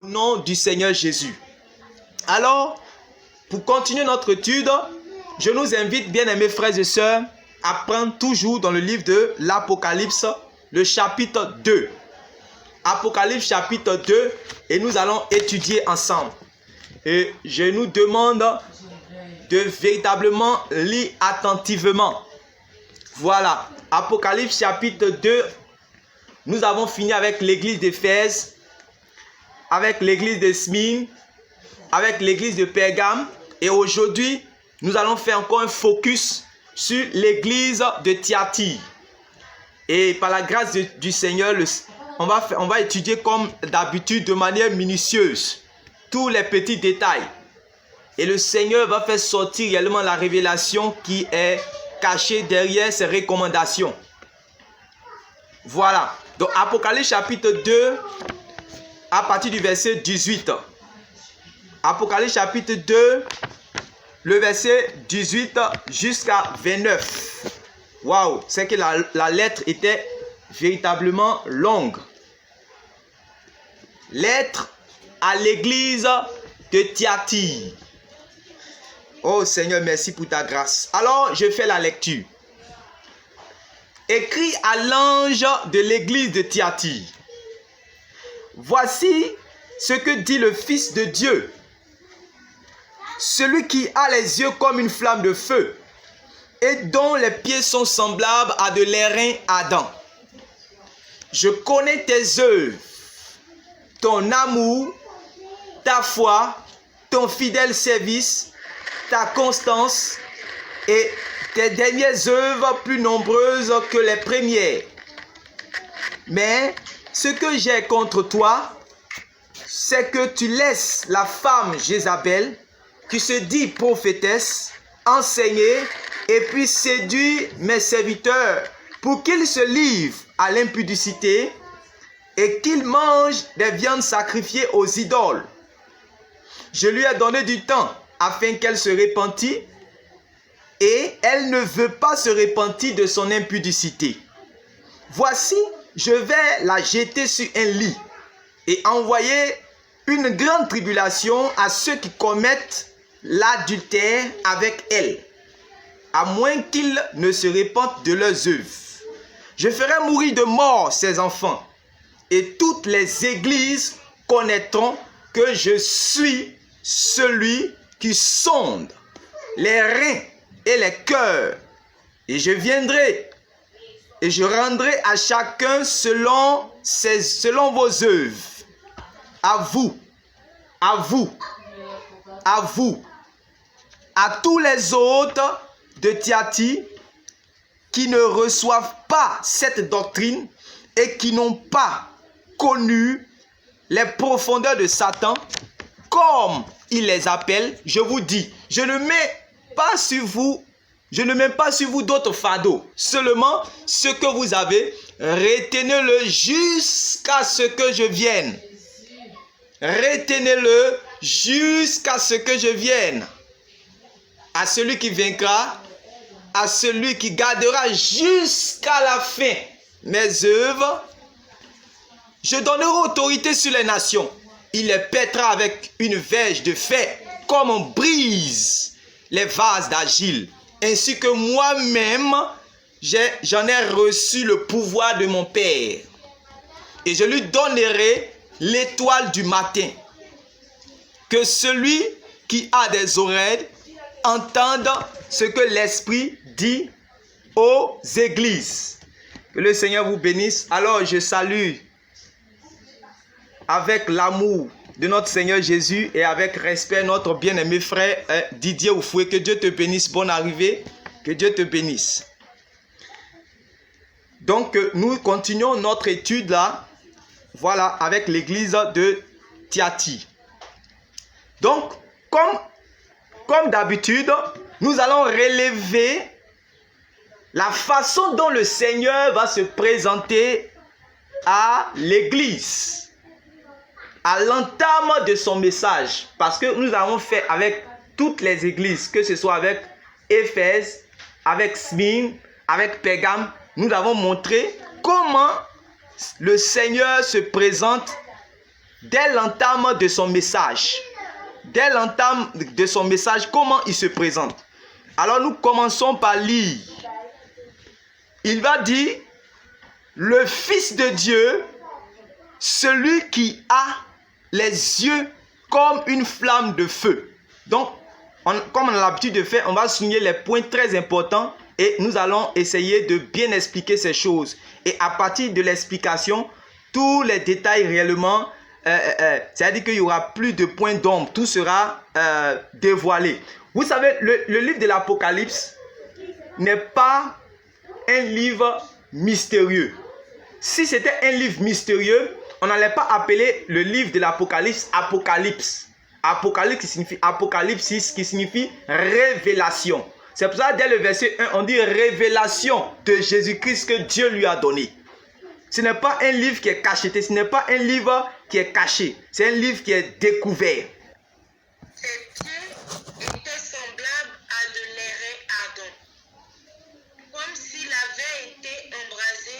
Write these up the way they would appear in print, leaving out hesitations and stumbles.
Au nom du Seigneur Jésus. Alors, pour continuer notre étude, je nous invite, bien-aimés frères et sœurs, à prendre toujours dans le livre de l'Apocalypse, le chapitre 2. Apocalypse chapitre 2, et nous allons étudier ensemble. Et je nous demande de véritablement lire attentivement. Voilà, Apocalypse chapitre 2, nous avons fini avec l'église d'Éphèse, avec l'église de Smyrne, avec l'église de Pergame. Et aujourd'hui, nous allons faire encore un focus sur l'église de Thyatire. Et par la grâce du Seigneur, on va étudier comme d'habitude de manière minutieuse tous les petits détails. Et le Seigneur va faire sortir réellement la révélation qui est cachée derrière ces recommandations. Voilà. Donc Apocalypse chapitre 2, à partir du verset 18. Apocalypse chapitre 2, le verset 18 jusqu'à 29. Waouh, c'est que la lettre était véritablement longue. Lettre à l'église de Thyatire. Oh Seigneur, merci pour ta grâce. Alors, je fais la lecture. Écrit à l'ange de l'église de Thyatire. Voici ce que dit le Fils de Dieu, celui qui a les yeux comme une flamme de feu et dont les pieds sont semblables à de l'airain ardent. Je connais tes œuvres, ton amour, ta foi, ton fidèle service, ta constance et tes dernières œuvres plus nombreuses que les premières. Mais ce que j'ai contre toi, c'est que tu laisses la femme Jézabel, qui se dit prophétesse, enseigner et puis séduire mes serviteurs pour qu'ils se livrent à l'impudicité et qu'ils mangent des viandes sacrifiées aux idoles. Je lui ai donné du temps afin qu'elle se repentît et elle ne veut pas se repentir de son impudicité. Voici, je vais la jeter sur un lit et envoyer une grande tribulation à ceux qui commettent l'adultère avec elle, à moins qu'ils ne se repentent de leurs œuvres. Je ferai mourir de mort ses enfants, et toutes les églises connaîtront que je suis celui qui sonde les reins et les cœurs, et je viendrai et je rendrai à chacun selon vos œuvres. À vous, à vous, à vous, à tous les autres de Thyatire qui ne reçoivent pas cette doctrine et qui n'ont pas connu les profondeurs de Satan, comme il les appelle, je vous dis, je ne mets pas sur vous d'autres fardeaux, seulement ce que vous avez, retenez-le jusqu'à ce que je vienne. Retenez-le jusqu'à ce que je vienne. À celui qui vaincra, à celui qui gardera jusqu'à la fin mes œuvres, je donnerai autorité sur les nations. Il les pètera avec une verge de fer, comme on brise les vases d'argile. Ainsi que moi-même, j'en ai reçu le pouvoir de mon Père. Et je lui donnerai l'étoile du matin. Que celui qui a des oreilles entende ce que l'Esprit dit aux églises. Que le Seigneur vous bénisse. Alors je salue avec l'amour de notre Seigneur Jésus et avec respect notre bien-aimé frère Didier Oufoué. Que Dieu te bénisse. Bonne arrivée. Que Dieu te bénisse. Donc nous continuons notre étude là. Voilà, avec l'église de Thyatire. Donc, comme d'habitude, nous allons relever la façon dont le Seigneur va se présenter à l'église, à l'entame de son message. Parce que nous avons fait avec toutes les églises, que ce soit avec Éphèse, avec Smyrne, avec Pergame, nous avons montré comment le Seigneur se présente dès l'entame de son message. Dès l'entame de son message, comment il se présente. Alors nous commençons par lire. Il va dire, le Fils de Dieu, celui qui a les yeux comme une flamme de feu. Donc, comme on a l'habitude de faire, on va souligner les points très importants et nous allons essayer de bien expliquer ces choses. Et à partir de l'explication, tous les détails réellement, c'est-à-dire qu'il n'y aura plus de points d'ombre, tout sera dévoilé. Vous savez, le livre de l'Apocalypse n'est pas un livre mystérieux. Si c'était un livre mystérieux, on n'allait pas appeler le livre de l'Apocalypse Apocalypse. Apocalypse qui signifie révélation. C'est pour ça dès le verset 1, on dit révélation de Jésus-Christ que Dieu lui a donné. Ce n'est pas un livre qui est cacheté, ce n'est pas un livre qui est caché. C'est un livre qui est découvert. Ses pieds étaient semblables à de l'airain ardent, comme s'il avait été embrasé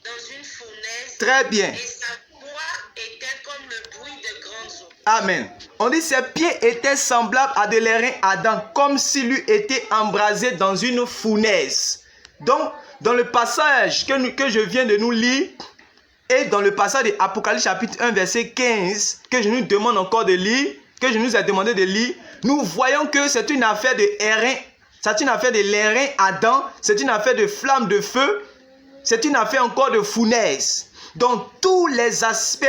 dans une fournaise. Très bien. Et sa voix était comme le bruit de grandes eaux. Amen. On dit ses pieds étaient semblables à de l'airain ardent, comme s'il eût été embrasé dans une fournaise. Donc, dans le passage que je viens de nous lire, et dans le passage de Apocalypse chapitre 1, verset 15, que je nous demande encore de lire, que je nous ai demandé de lire, nous voyons que c'est une affaire de airain, c'est une affaire de l'airain ardent, c'est une affaire de flamme de feu, c'est une affaire encore de fournaise. Donc, tous les aspects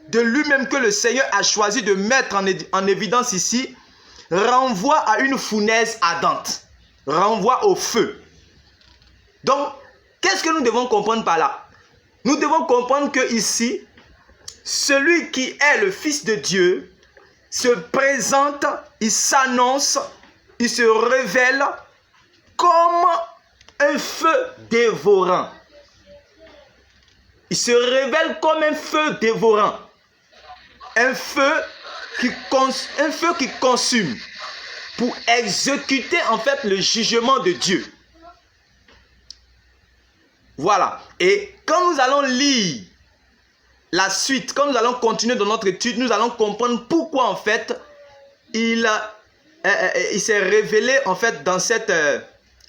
de lui-même que le Seigneur a choisi de mettre en évidence ici, renvoie à une fournaise ardente, renvoie au feu. Donc, qu'est-ce que nous devons comprendre par là? Nous devons comprendre que ici, celui qui est le Fils de Dieu se présente, il s'annonce, il se révèle comme un feu dévorant. Il se révèle comme un feu dévorant. Un feu qui consume pour exécuter en fait le jugement de Dieu. Voilà. Et quand nous allons lire la suite, quand nous allons continuer dans notre étude, nous allons comprendre pourquoi en fait il s'est révélé en fait dans cette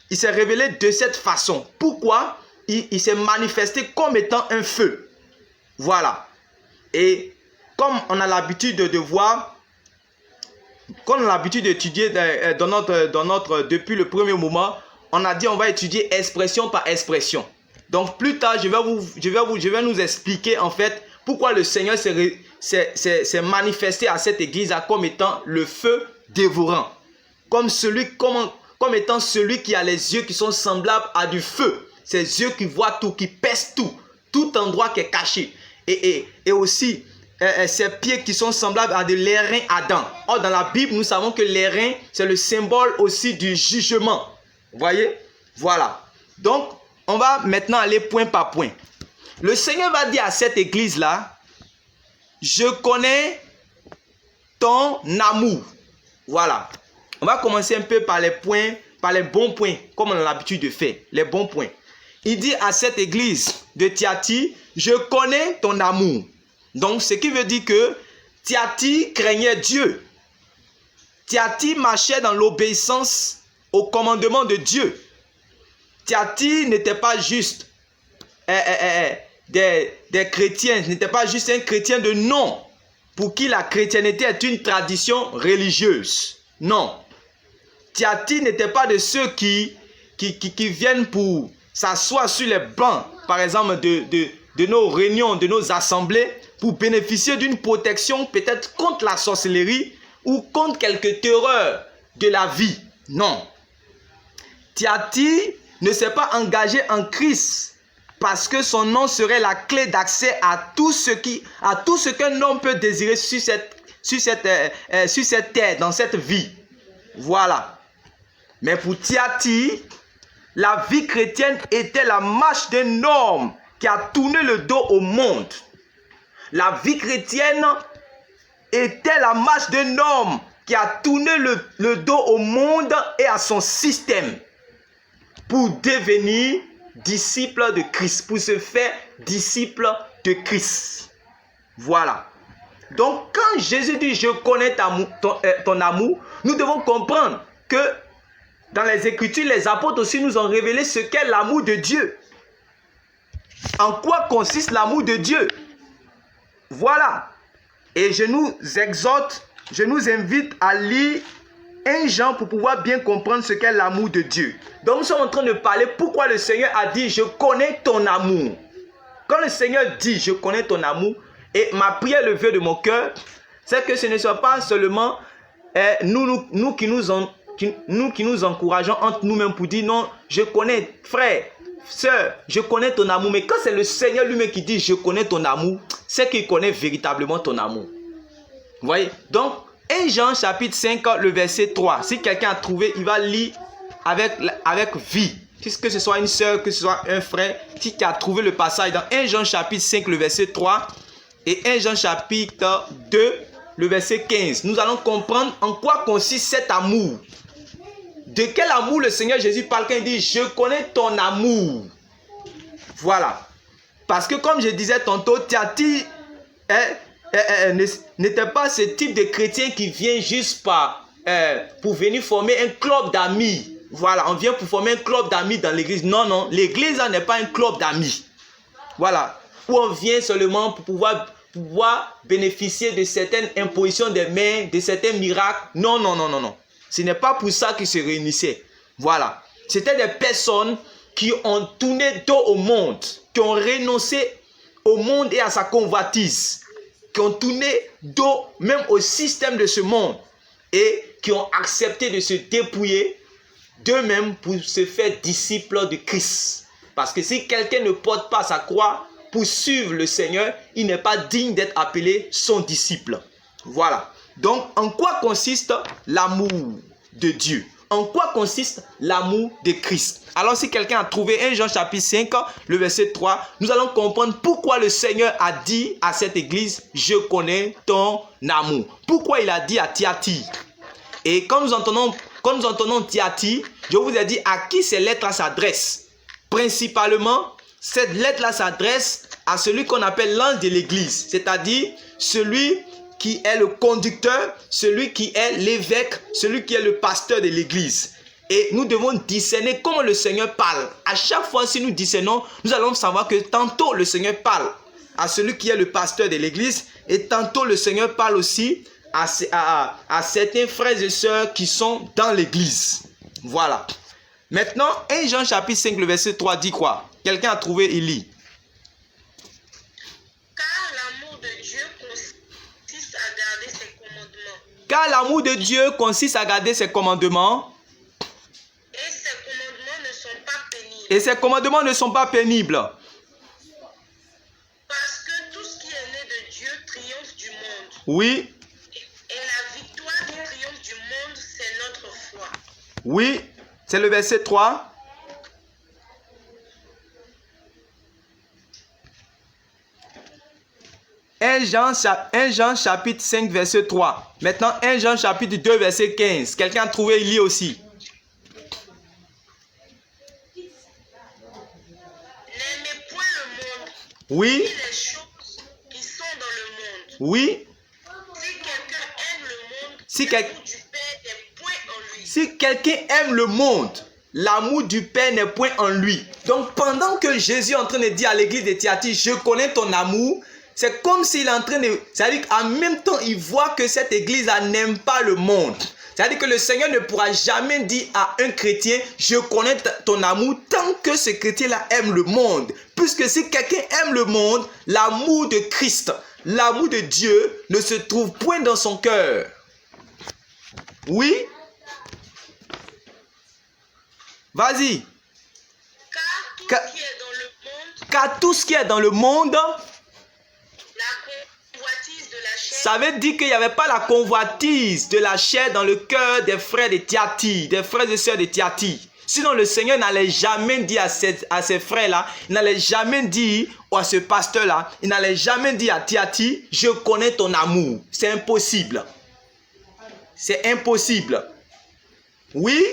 il s'est révélé de cette façon. Pourquoi il s'est manifesté comme étant un feu. Voilà. Et comme on a l'habitude de voir, comme on a l'habitude d'étudier depuis le premier moment, on a dit on va étudier expression par expression. Donc plus tard, je vais nous expliquer en fait pourquoi le Seigneur s'est manifesté à cette église comme étant le feu dévorant. Comme étant celui qui a les yeux qui sont semblables à du feu. Ces yeux qui voient tout, qui pèsent tout endroit qui est caché. Et aussi ses pieds qui sont semblables à de l'airain ardent. Or dans la Bible, nous savons que l'airain, c'est le symbole aussi du jugement. Vous voyez? Voilà. Donc, on va maintenant aller point par point. Le Seigneur va dire à cette église-là, je connais ton amour. Voilà. On va commencer un peu par les points, par les bons points, comme on a l'habitude de faire. Les bons points. Il dit à cette église de Thyatire, je connais ton amour. Donc, ce qui veut dire que Thyatire craignait Dieu. Thyatire marchait dans l'obéissance au commandement de Dieu. Thyatire n'était pas juste des chrétiens, n'était pas juste un chrétien de nom, pour qui la chrétienté est une tradition religieuse. Non. Thyatire n'était pas de ceux qui viennent pour s'asseoir sur les bancs, par exemple, de nos réunions, de nos assemblées, pour bénéficier d'une protection peut-être contre la sorcellerie ou contre quelques terreurs de la vie. Non. Thyatire ne s'est pas engagé en Christ parce que son nom serait la clé d'accès à tout ce qu'un homme peut désirer sur cette terre, dans cette vie. Voilà. Mais pour Thyatire, la vie chrétienne était la marche d'un homme qui a tourné le dos au monde. La vie chrétienne était la marche d'un homme qui a tourné le dos au monde et à son système pour devenir disciple de Christ, pour se faire disciple de Christ. Voilà. Donc, quand Jésus dit « Je connais ton amour », nous devons comprendre que dans les Écritures, les apôtres aussi nous ont révélé ce qu'est l'amour de Dieu. En quoi consiste l'amour de Dieu? Voilà. Et je nous exhorte, je nous invite à lire 1 Jean pour pouvoir bien comprendre ce qu'est l'amour de Dieu. Donc nous sommes en train de parler pourquoi le Seigneur a dit « Je connais ton amour ». Quand le Seigneur dit « Je connais ton amour », et ma prière, le vœu de mon cœur, c'est que ce ne soit pas seulement nous qui nous encourageons entre nous-mêmes pour dire « Non, je connais, frère, sœur, je connais ton amour ». Mais quand c'est le Seigneur lui-même qui dit « Je connais ton amour », c'est qu'il connaît véritablement ton amour. Vous voyez? Donc, 1 Jean chapitre 5, le verset 3. Si quelqu'un a trouvé, il va lire avec vie. Que ce soit une sœur, que ce soit un frère, qui a trouvé le passage dans 1 Jean chapitre 5, le verset 3 et 1 Jean chapitre 2, le verset 15. Nous allons comprendre en quoi consiste cet amour. De quel amour le Seigneur Jésus parle quand il dit « Je connais ton amour ». Voilà. Parce que comme je disais tantôt, Thyatire n'était pas ce type de chrétien qui vient juste pour venir former un club d'amis. Voilà, on vient pour former un club d'amis dans l'église. Non, non, l'église n'est pas un club d'amis. Voilà, où on vient seulement pour pouvoir bénéficier de certaines impositions des mains, de certains miracles. Non, non, non, non, non. Ce n'est pas pour ça qu'ils se réunissaient. Voilà, c'était des personnes qui ont tourné dos au monde, qui ont renoncé au monde et à sa convoitise, qui ont tourné dos même au système de ce monde et qui ont accepté de se dépouiller d'eux-mêmes pour se faire disciples de Christ. Parce que si quelqu'un ne porte pas sa croix pour suivre le Seigneur, il n'est pas digne d'être appelé son disciple. Voilà. Donc, en quoi consiste l'amour de Dieu? En quoi consiste l'amour de Christ? Alors, si quelqu'un a trouvé 1 Jean chapitre 5, le verset 3, nous allons comprendre pourquoi le Seigneur a dit à cette église « Je connais ton amour ». Pourquoi il a dit à Thyatire. Et quand nous entendons Thyatire, je vous ai dit à qui ces lettres s'adressent. Principalement, cette lettre-là s'adresse à celui qu'on appelle l'ange de l'église, c'est-à-dire celui qui est le conducteur, celui qui est l'évêque, celui qui est le pasteur de l'église. Et nous devons discerner comment le Seigneur parle. À chaque fois, si nous discernons, nous allons savoir que tantôt le Seigneur parle à celui qui est le pasteur de l'église et tantôt le Seigneur parle aussi à certains frères et sœurs qui sont dans l'église. Voilà. Maintenant, 1 Jean chapitre 5, le verset 3 dit quoi? Quelqu'un a trouvé, il lit. Car l'amour de Dieu consiste à garder ses commandements. Et ses commandements ne sont pas pénibles. Parce que tout ce qui est né de Dieu triomphe du monde. Oui. Et la victoire du triomphe du monde, c'est notre foi. Oui, c'est le verset 3. Un Jean chapitre 5, verset 3. Maintenant, 1 Jean chapitre 2, verset 15. Quelqu'un a trouvé, il lit aussi. N'aimez point le monde. Oui. Ni les choses qui sont dans le monde. Oui. Si quelqu'un aime le monde, Si l'amour du Père n'est point en lui. Si quelqu'un aime le monde, l'amour du Père n'est point en lui. Donc, pendant que Jésus est en train de dire à l'église de Thyatire, je connais ton amour, c'est comme s'il est en train de... C'est-à-dire qu'en même temps, il voit que cette église n'aime pas le monde. C'est-à-dire que le Seigneur ne pourra jamais dire à un chrétien, je connais ton amour, tant que ce chrétien-là aime le monde. Puisque si quelqu'un aime le monde, l'amour de Christ, l'amour de Dieu ne se trouve point dans son cœur. Oui? Vas-y. Car tout ce qui est dans le monde, ça veut dire qu'il n'y avait pas la convoitise de la chair dans le cœur des frères de Thyatire, des frères et sœurs de Thyatire. Sinon, le Seigneur n'allait jamais dire à ces frères-là, il n'allait jamais dire à ce pasteur-là, il n'allait jamais dire à Thyatire, je connais ton amour. C'est impossible. C'est impossible. Oui?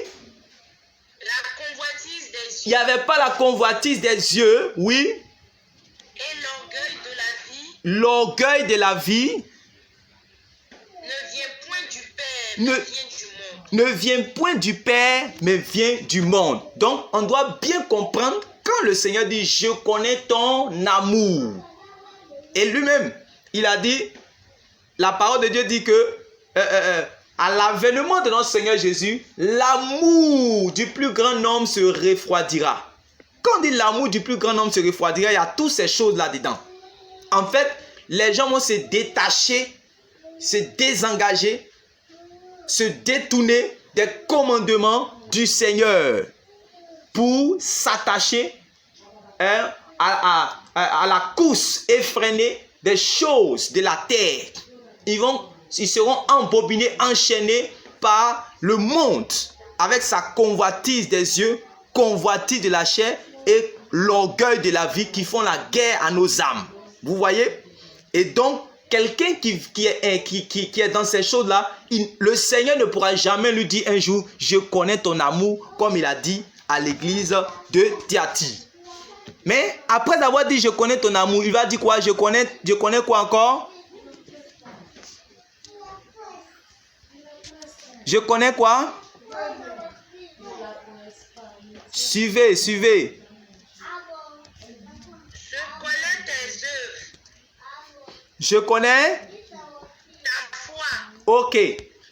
La convoitise des yeux. Il n'y avait pas la convoitise des yeux, oui? Et l'orgueil de la vie. L'orgueil de la vie. ne vient point du Père, mais vient du monde. Donc, on doit bien comprendre quand le Seigneur dit « Je connais ton amour ». Et lui-même, il a dit, la parole de Dieu dit que à l'avènement de notre Seigneur Jésus, l'amour du plus grand nombre se refroidira. Quand on dit l'amour du plus grand nombre se refroidira, il y a toutes ces choses là-dedans. En fait, les gens vont se détacher, se désengager, se détourner des commandements du Seigneur pour s'attacher à la course effrénée des choses de la terre. Ils seront embobinés, enchaînés par le monde avec sa convoitise des yeux, convoitise de la chair et l'orgueil de la vie qui font la guerre à nos âmes. Vous voyez? Et donc, quelqu'un qui est dans ces choses-là, le Seigneur ne pourra jamais lui dire un jour « Je connais ton amour » comme il a dit à l'église de Thyatire. Mais après avoir dit « Je connais ton amour », il va dire quoi? Je connais quoi encore? Je connais quoi? Suivez. Je connais ta foi. Ok.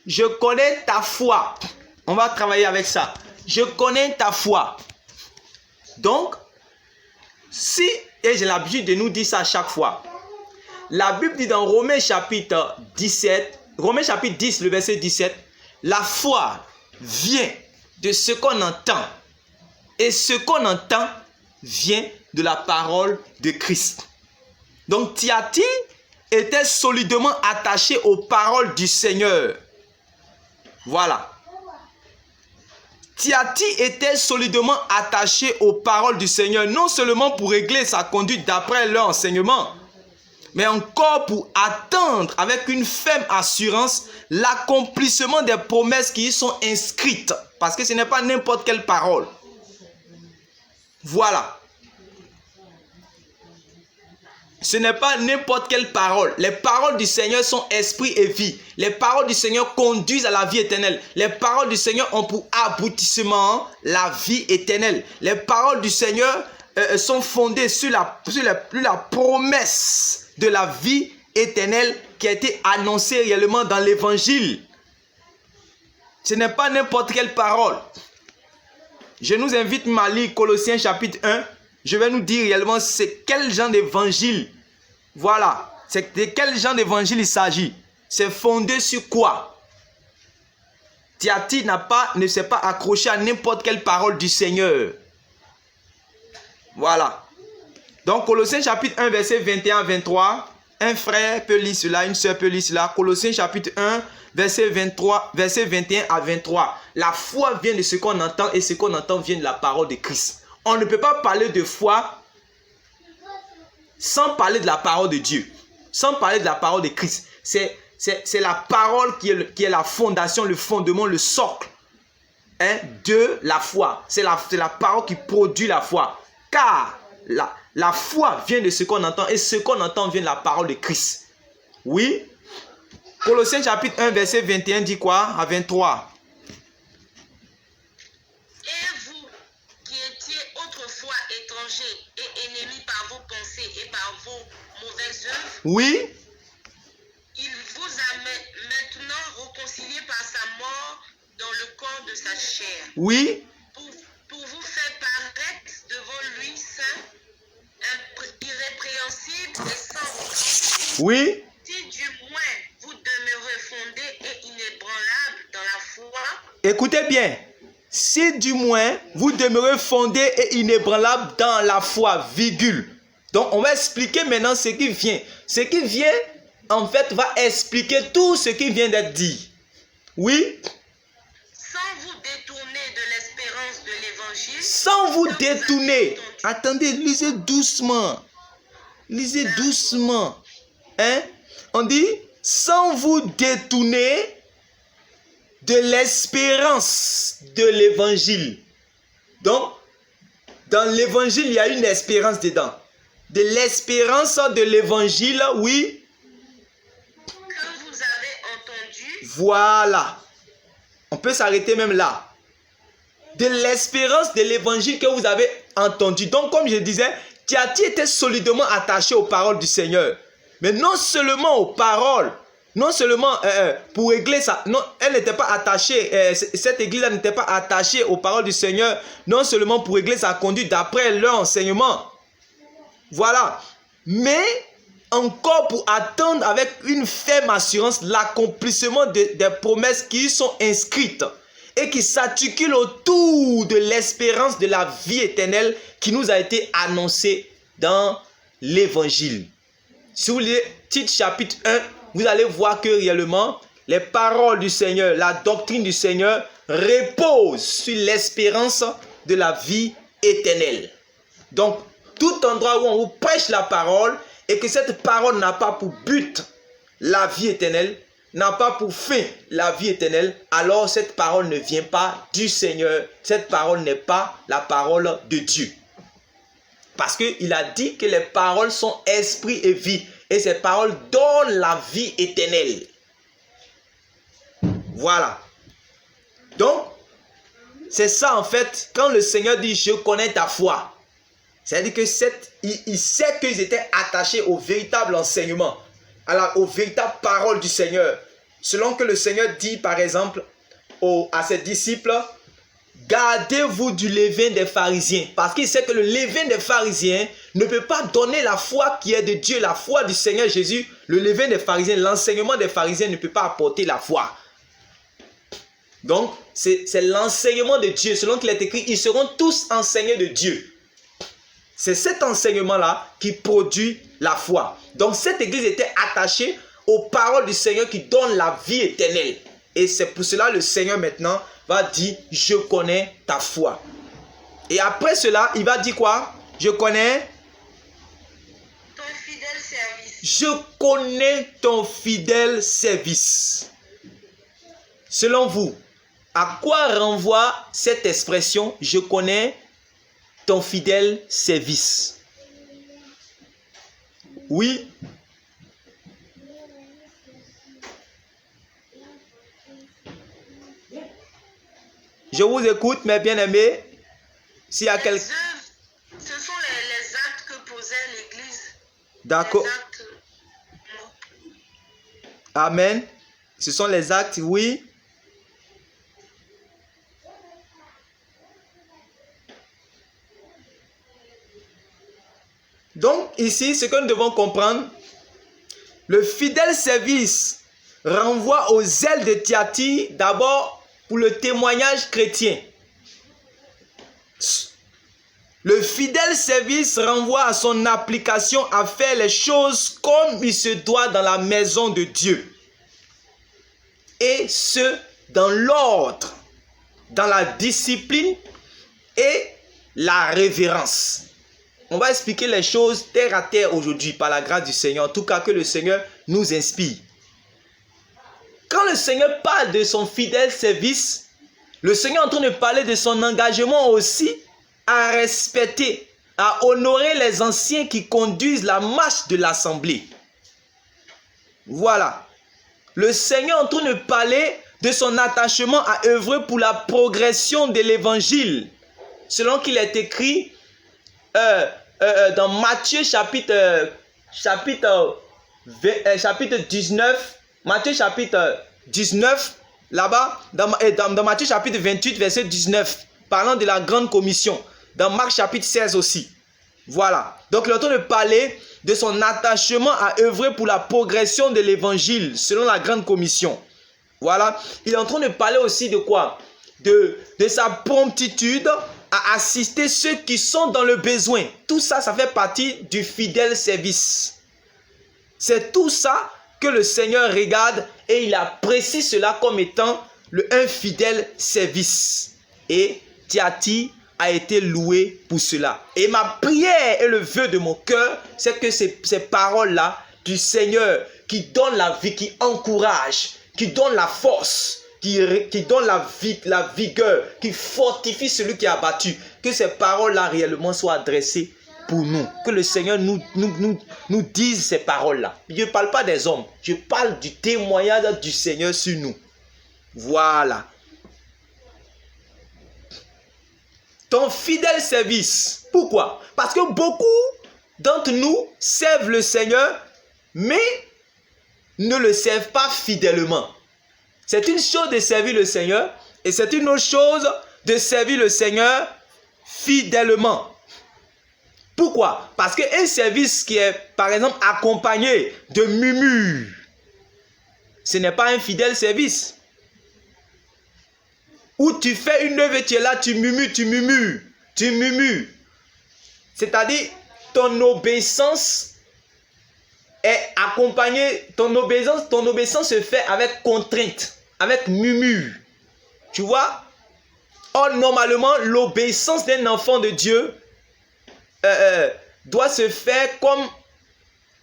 Je connais ta foi. On va travailler avec ça. Je connais ta foi. Donc, et j'ai l'habitude de nous dire ça à chaque fois. La Bible dit dans Romains chapitre 17, Romains chapitre 10, le verset 17, la foi vient de ce qu'on entend. Et ce qu'on entend vient de la parole de Christ. Donc, Thyatire était solidement attaché aux paroles du Seigneur. Voilà. Thyatire était solidement attaché aux paroles du Seigneur, non seulement pour régler sa conduite d'après leur enseignement, mais encore pour attendre avec une ferme assurance l'accomplissement des promesses qui y sont inscrites. Parce que ce n'est pas n'importe quelle parole. Voilà. Ce n'est pas n'importe quelle parole. Les paroles du Seigneur sont esprit et vie. Les paroles du Seigneur conduisent à la vie éternelle. Les paroles du Seigneur ont pour aboutissement la vie éternelle. Les paroles du Seigneur sont fondées sur la promesse de la vie éternelle qui a été annoncée réellement dans l'évangile. Ce n'est pas n'importe quelle parole. Je nous invite à lire Colossiens chapitre 1. Je vais nous dire réellement c'est quel genre d'évangile. Voilà. C'est de quel genre d'évangile il s'agit. C'est fondé sur quoi? Thyatire ne s'est pas accroché à n'importe quelle parole du Seigneur. Voilà. Donc Colossiens chapitre 1 verset 21 à 23. Un frère peut lire cela, une soeur peut lire cela. Colossiens chapitre 1 verset 21 à 23. La foi vient de ce qu'on entend et ce qu'on entend vient de la parole de Christ. On ne peut pas parler de foi sans parler de la parole de Dieu, sans parler de la parole de Christ. C'est la parole qui est la fondation, le fondement, le socle de la foi. C'est la parole qui produit la foi. Car la foi vient de ce qu'on entend et ce qu'on entend vient de la parole de Christ. Oui. Colossiens chapitre 1 verset 21 dit quoi à 23? Et ennemis par vos pensées et par vos mauvaises œuvres. Oui. Il vous a maintenant réconcilié par sa mort dans le corps de sa chair. Oui. Pour vous faire paraître devant lui saint, irrépréhensible et sans reproche. Oui. Si du moins vous demeurez fondés et inébranlables dans la foi. Écoutez bien. Si du moins vous demeurez fondés et inébranlables dans la foi, virgule. Donc on va expliquer maintenant ce qui vient. Ce qui vient, en fait, va expliquer tout ce qui vient d'être dit. Oui. Sans vous détourner de l'espérance de l'évangile. Sans vous détourner. Attendez, lisez doucement. Lisez doucement. Hein? On dit, sans vous détourner de l'espérance de l'évangile. Donc, dans l'évangile, il y a une espérance dedans. De l'espérance de l'évangile, oui. Que vous avez entendu. Voilà. On peut s'arrêter même là. De l'espérance de l'évangile que vous avez entendu. Donc, comme je disais, Thyatire était solidement attaché aux paroles du Seigneur. Mais non seulement aux paroles, non seulement pour régler ça, non, elle n'était pas attachée, cette église-là n'était pas attachée aux paroles du Seigneur, non seulement pour régler sa conduite d'après leur enseignement. Voilà. Mais encore pour attendre avec une ferme assurance l'accomplissement des promesses qui y sont inscrites et qui s'articulent autour de l'espérance de la vie éternelle qui nous a été annoncée dans l'évangile. Si vous lisez Tite chapitre 1, vous allez voir que réellement les paroles du Seigneur, la doctrine du Seigneur repose sur l'espérance de la vie éternelle. Donc, tout endroit où on vous prêche la parole et que cette parole n'a pas pour but la vie éternelle, n'a pas pour fin la vie éternelle, alors cette parole ne vient pas du Seigneur. Cette parole n'est pas la parole de Dieu. Parce qu'il a dit que les paroles sont esprit et vie. Et ces paroles donnent la vie éternelle. Voilà. Donc, c'est ça en fait, quand le Seigneur dit « Je connais ta foi », c'est-à-dire que il sait qu'ils étaient attachés au véritable enseignement, aux véritables paroles du Seigneur. Selon que le Seigneur dit par exemple à ses disciples, gardez-vous du levain des pharisiens. Parce qu'il sait que le levain des pharisiens ne peut pas donner la foi qui est de Dieu, la foi du Seigneur Jésus. Le levain des pharisiens, l'enseignement des pharisiens ne peut pas apporter la foi. Donc, c'est l'enseignement de Dieu. Selon qu'il est écrit, ils seront tous enseignés de Dieu. C'est cet enseignement-là qui produit la foi. Donc, cette église était attachée aux paroles du Seigneur qui donnent la vie éternelle. Et c'est pour cela que le Seigneur maintenant va dire, je connais ta foi. Et après cela, il va dire quoi? Je connais ton fidèle service. Je connais ton fidèle service. Selon vous, à quoi renvoie cette expression, je connais ton fidèle service? Oui. Je vous écoute, mes bien-aimés. S'il y a quelqu'un... Ce sont les actes que posait l'Église. D'accord. Amen. Ce sont les actes, oui. Donc, ici, ce que nous devons comprendre, le fidèle service renvoie au zèle de Thyatire, d'abord pour le témoignage chrétien. Le fidèle service renvoie à son application à faire les choses comme il se doit dans la maison de Dieu. Et ce, dans l'ordre, dans la discipline et la révérence. On va expliquer les choses terre à terre aujourd'hui par la grâce du Seigneur. En tout cas, que le Seigneur nous inspire. Quand le Seigneur parle de son fidèle service, le Seigneur est en train de parler de son engagement aussi à respecter, à honorer les anciens qui conduisent la marche de l'assemblée. Voilà. Le Seigneur est en train de parler de son attachement à œuvrer pour la progression de l'évangile. Selon qu'il est écrit dans Matthieu chapitre 19, Matthieu chapitre 19, là-bas, dans Matthieu chapitre 28, verset 19, parlant de la grande commission. Dans Marc chapitre 16 aussi. Voilà. Donc, il est en train de parler de son attachement à œuvrer pour la progression de l'évangile, selon la grande commission. Voilà. Il est en train de parler aussi de quoi? De sa promptitude à assister ceux qui sont dans le besoin. Tout ça, ça fait partie du fidèle service. C'est tout ça que le Seigneur regarde et il apprécie cela comme étant un fidèle service. Et Thyatire a été loué pour cela. Et ma prière et le vœu de mon cœur, c'est que ces paroles-là du Seigneur qui donnent la vie, qui encouragent, qui donnent la force, qui donne la vigueur, qui fortifie celui qui est abattu, que ces paroles-là réellement soient adressées pour nous. Que le Seigneur nous dise ces paroles-là. Je ne parle pas des hommes, je parle du témoignage du Seigneur sur nous. Voilà. ton fidèle service. Pourquoi? Parce que beaucoup d'entre nous servent le Seigneur, mais ne le servent pas fidèlement. C'est une chose de servir le Seigneur et c'est une autre chose de servir le Seigneur fidèlement. Pourquoi? Parce qu'un service qui est, par exemple, accompagné de murmures, ce n'est pas un fidèle service. Où tu fais une œuvre et tu es là, tu murmures, tu murmures, tu murmures. C'est-à-dire, ton obéissance est accompagnée, ton obéissance se fait avec contrainte, avec murmure. Tu vois? Or, normalement, l'obéissance d'un enfant de Dieu doit se faire comme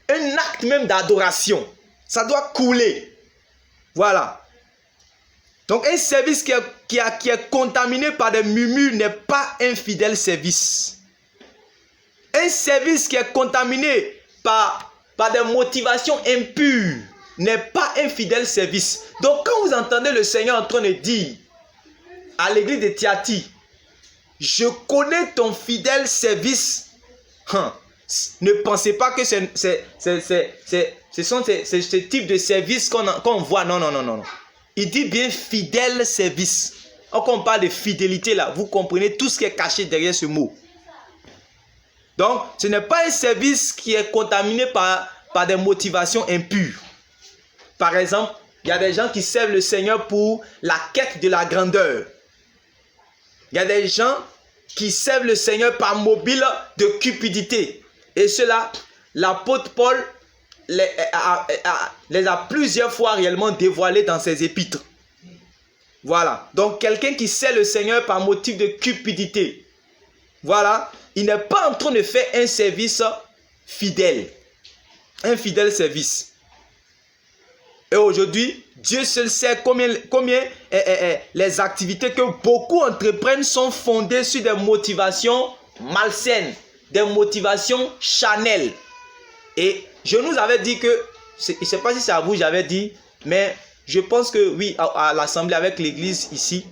un acte même d'adoration. Ça doit couler. Voilà. Donc, un service qui est contaminé par des murmures n'est pas un fidèle service. Un service qui est contaminé par des motivations impures n'est pas un fidèle service. Donc, quand vous entendez le Seigneur en train de dire à l'église de Thyatire, je connais ton fidèle service, ne pensez pas que ce sont ce type de service qu'on voit. Non, non, non, non. Il dit bien fidèle service. Quand on parle de fidélité là, vous comprenez tout ce qui est caché derrière ce mot. Donc, ce n'est pas un service qui est contaminé par des motivations impures. Par exemple, il y a des gens qui servent le Seigneur pour la quête de la grandeur. Il y a des gens qui servent le Seigneur par mobile de cupidité. Et cela, l'apôtre Paul les a plusieurs fois réellement dévoilés dans ses épîtres. Voilà. Donc, quelqu'un qui sert le Seigneur par motif de cupidité. Voilà. Il n'est pas en train de faire un service fidèle. Un fidèle service. Et aujourd'hui, Dieu seul sait combien les activités que beaucoup entreprennent sont fondées sur des motivations malsaines, des motivations charnelles. Et je nous avais dit que, je ne sais pas si c'est à vous j'avais dit, mais je pense que oui, à l'assemblée avec l'église ici,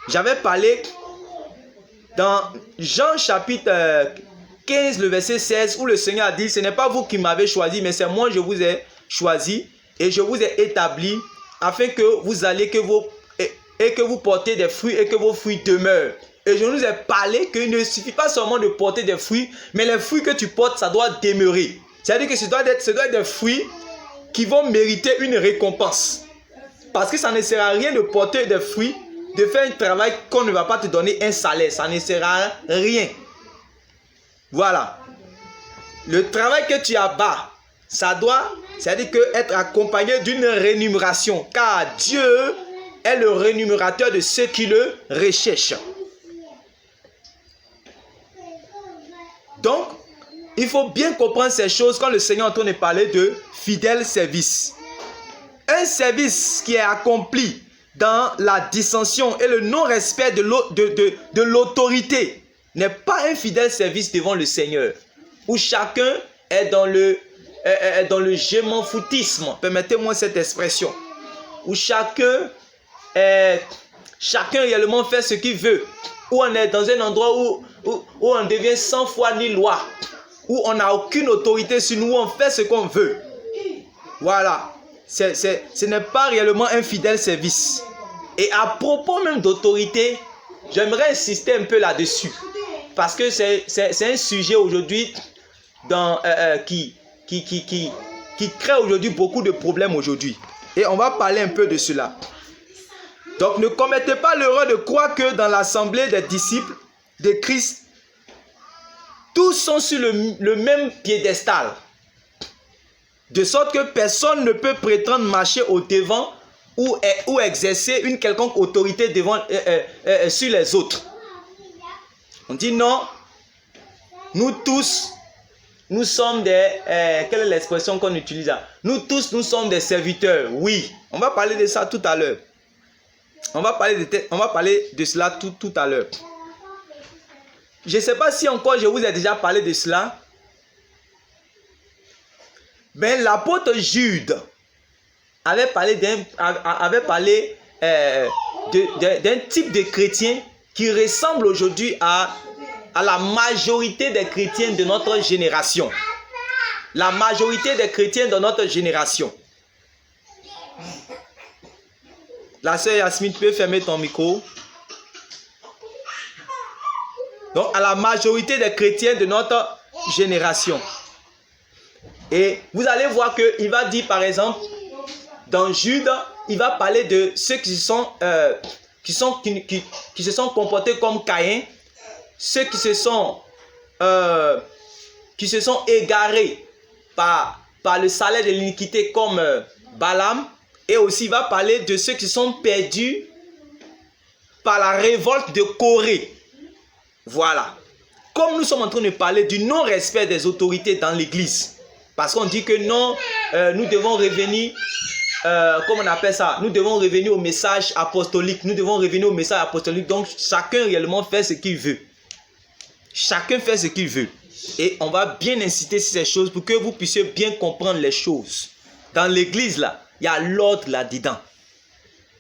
j'avais parlé dans Jean chapitre 15, le verset 16, où le Seigneur a dit, ce n'est pas vous qui m'avez choisi, mais c'est moi je vous ai choisi et je vous ai établi afin que vous alliez et que vous portez des fruits et que vos fruits demeurent. Et je nous ai parlé qu'il ne suffit pas seulement de porter des fruits, mais les fruits que tu portes, ça doit demeurer. C'est-à-dire que ce doit être des fruits qui vont mériter une récompense. Parce que ça ne sert à rien de porter des fruits, de faire un travail qu'on ne va pas te donner un salaire. Ça ne sert à rien. Voilà. Le travail que tu abats, ça doit, c'est-à-dire que être accompagné d'une rémunération. Car Dieu est le rémunérateur de ceux qui le recherchent. Donc, il faut bien comprendre ces choses quand le Seigneur est en train de parler de fidèle service. Un service qui est accompli dans la dissension et le non-respect de l'autorité n'est pas un fidèle service devant le Seigneur. Où chacun est dans le gémant-foutisme. Permettez-moi cette expression. Où chacun réellement fait ce qu'il veut. Où on est dans un endroit où on devient sans foi ni loi. Où on n'a aucune autorité sur nous, où on fait ce qu'on veut. Voilà. Ce n'est pas réellement un fidèle service. Et à propos même d'autorité, j'aimerais insister un peu là-dessus. Parce que c'est un sujet aujourd'hui qui crée aujourd'hui beaucoup de problèmes aujourd'hui. Et on va parler un peu de cela. Donc ne commettez pas l'erreur de croire que dans l'assemblée des disciples de Christ, tous sont sur le même piédestal. De sorte que personne ne peut prétendre marcher au devant ou exercer une quelconque autorité sur les autres. On dit non, nous tous, nous sommes des... quelle est l'expression qu'on utilise là? Nous tous, nous sommes des serviteurs. Oui, on va parler de ça tout à l'heure. On va parler de cela tout à l'heure. Je ne sais pas si encore je vous ai déjà parlé de cela. Mais l'apôtre Jude avait parlé d'un type de chrétien qui ressemble aujourd'hui à la majorité des chrétiens de notre génération. La majorité des chrétiens de notre génération. La sœur Yasmine, tu peux fermer ton micro. Donc, à la majorité des chrétiens de notre génération. Et vous allez voir qu'il va dire, par exemple, dans Jude, il va parler de ceux qui se sont comportés comme Caïn, ceux qui se sont égarés par le salaire de l'iniquité comme Balaam, et aussi il va parler de ceux qui sont perdus par la révolte de Corée. Voilà. Comme nous sommes en train de parler du non-respect des autorités dans l'église, parce qu'on dit que non, nous devons revenir, comment on appelle ça? Nous devons revenir au message apostolique. Nous devons revenir au message apostolique. Donc, chacun réellement fait ce qu'il veut. Chacun fait ce qu'il veut. Et on va bien inciter sur ces choses pour que vous puissiez bien comprendre les choses. Dans l'église, là, il y a l'ordre là-dedans.